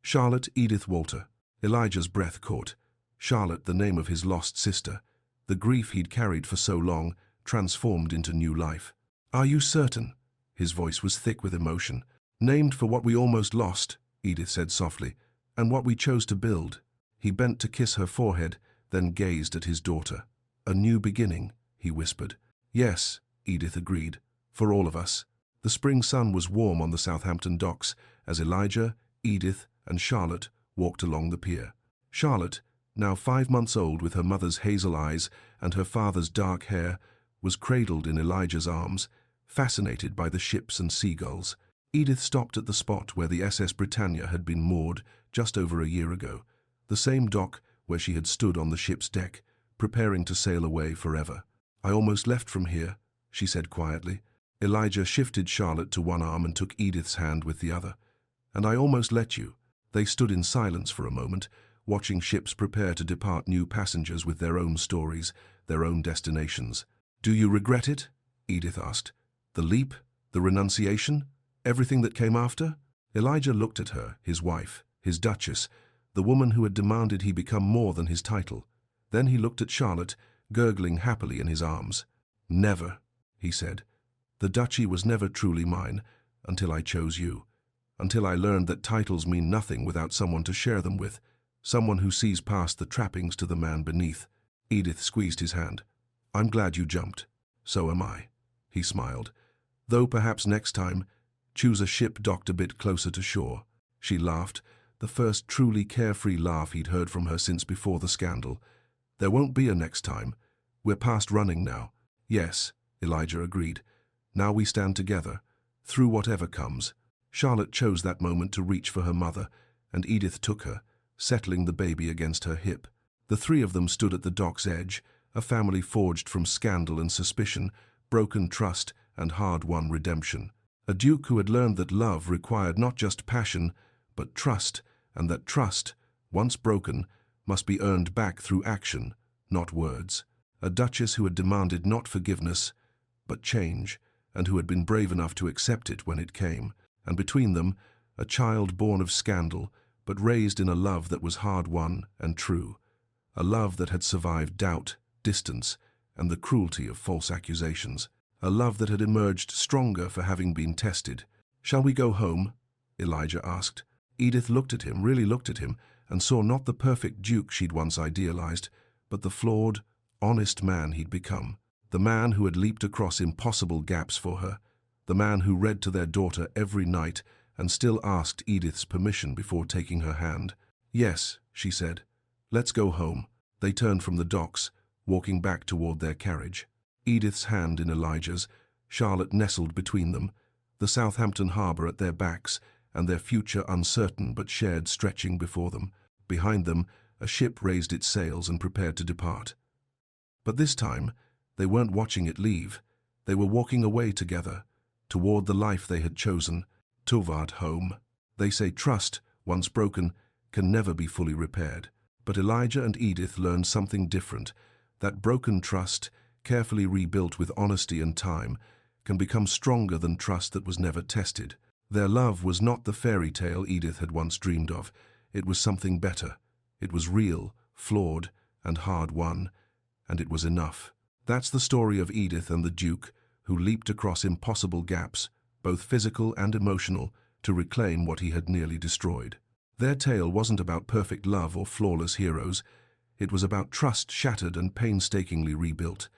"Charlotte Edith Walter." Elijah's breath caught. Charlotte, the name of his lost sister. The grief he'd carried for so long, transformed into new life. "Are you certain?" His voice was thick with emotion. "Named for what we almost lost," Edith said softly, "and what we chose to build." He bent to kiss her forehead, then gazed at his daughter. "A new beginning," he whispered. "Yes," Edith agreed, "for all of us." The spring sun was warm on the Southampton docks as Elijah, Edith, and Charlotte walked along the pier. Charlotte, now 5 months old with her mother's hazel eyes and her father's dark hair, was cradled in Elijah's arms, fascinated by the ships and seagulls. Edith stopped at the spot where the SS Britannia had been moored just over a year ago, the same dock where she had stood on the ship's deck, preparing to sail away forever. "I almost left from here," she said quietly. Elijah shifted Charlotte to one arm and took Edith's hand with the other. "And I almost let you." They stood in silence for a moment, watching ships prepare to depart new passengers with their own stories, their own destinations. "Do you regret it?" Edith asked. "The leap? The renunciation? Everything that came after?" Elijah looked at her, his wife, his Duchess, the woman who had demanded he become more than his title. Then he looked at Charlotte, gurgling happily in his arms. "Never," he said. "The Duchy was never truly mine until I chose you, until I learned that titles mean nothing without someone to share them with, someone who sees past the trappings to the man beneath." Edith squeezed his hand. "I'm glad you jumped." "So am I," he smiled. "Though perhaps next time, choose a ship docked a bit closer to shore." She laughed, the first truly carefree laugh he'd heard from her since before the scandal. "There won't be a next time. We're past running now." "Yes," Elijah agreed. "Now we stand together, through whatever comes." Charlotte chose that moment to reach for her mother, and Edith took her, settling the baby against her hip. The three of them stood at the dock's edge, a family forged from scandal and suspicion, broken trust and hard-won redemption. A duke who had learned that love required not just passion, but trust, and that trust, once broken, must be earned back through action, not words. A duchess who had demanded not forgiveness, but change, and who had been brave enough to accept it when it came. And between them, a child born of scandal, but raised in a love that was hard-won and true. A love that had survived doubt, distance, and the cruelty of false accusations. A love that had emerged stronger for having been tested. "Shall we go home?" Elijah asked. Edith looked at him, really looked at him, and saw not the perfect duke she'd once idealized, but the flawed, honest man he'd become. The man who had leaped across impossible gaps for her. The man who read to their daughter every night and still asked Edith's permission before taking her hand. "Yes," she said. "Let's go home." They turned from the docks, walking back toward their carriage. Edith's hand in Elijah's, Charlotte nestled between them, the Southampton harbour at their backs, and their future uncertain but shared stretching before them. Behind them, a ship raised its sails and prepared to depart. But this time, they weren't watching it leave. They were walking away together, toward the life they had chosen, toward home. They say trust, once broken, can never be fully repaired. But Elijah and Edith learned something different. That broken trust, carefully rebuilt with honesty and time, can become stronger than trust that was never tested. Their love was not the fairy tale Edith had once dreamed of. It was something better. It was real, flawed, and hard-won, and it was enough. That's the story of Edith and the Duke, who leaped across impossible gaps, both physical and emotional, to reclaim what he had nearly destroyed. Their tale wasn't about perfect love or flawless heroes. It was about trust shattered and painstakingly rebuilt,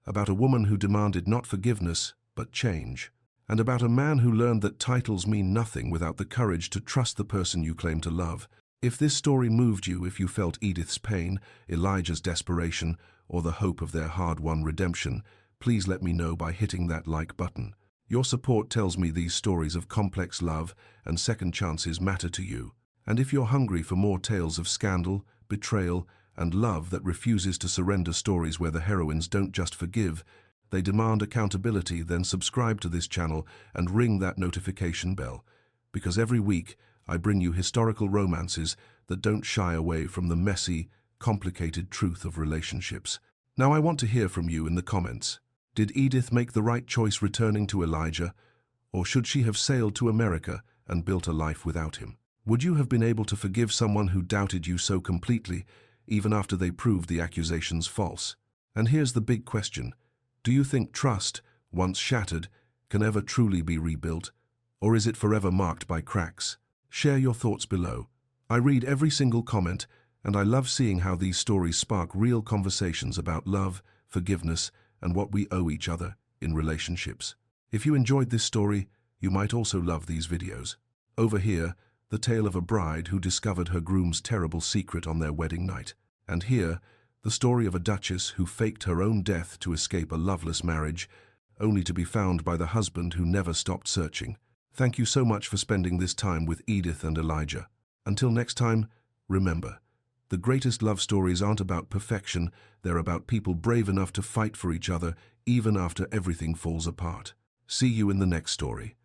about a woman who demanded not forgiveness, but change, and about a man who learned that titles mean nothing without the courage to trust the person you claim to love. If this story moved you, if you felt Edith's pain, Elijah's desperation, or the hope of their hard-won redemption, please let me know by hitting that like button. Your support tells me these stories of complex love and second chances matter to you. And if you're hungry for more tales of scandal, betrayal, and love that refuses to surrender, stories where the heroines don't just forgive, they demand accountability, then subscribe to this channel and ring that notification bell. Because every week, I bring you historical romances that don't shy away from the messy, complicated truth of relationships. Now I want to hear from you in the comments. Did Edith make the right choice returning to Elijah, or should she have sailed to America and built a life without him? Would you have been able to forgive someone who doubted you so completely, even after they proved the accusations false? And here's the big question. Do you think trust, once shattered, can ever truly be rebuilt, or is it forever marked by cracks? Share your thoughts below. I read every single comment, and I love seeing how these stories spark real conversations about love, forgiveness, and what we owe each other in relationships. If you enjoyed this story, you might also love these videos. Over here, the tale of a bride who discovered her groom's terrible secret on their wedding night. And here, The story of a duchess who faked her own death to escape a loveless marriage, only to be found by the husband who never stopped searching. Thank you so much for spending this time with Edith and Elijah. Until next time, remember, the greatest love stories aren't about perfection, they're about people brave enough to fight for each other even after everything falls apart. See you in the next story.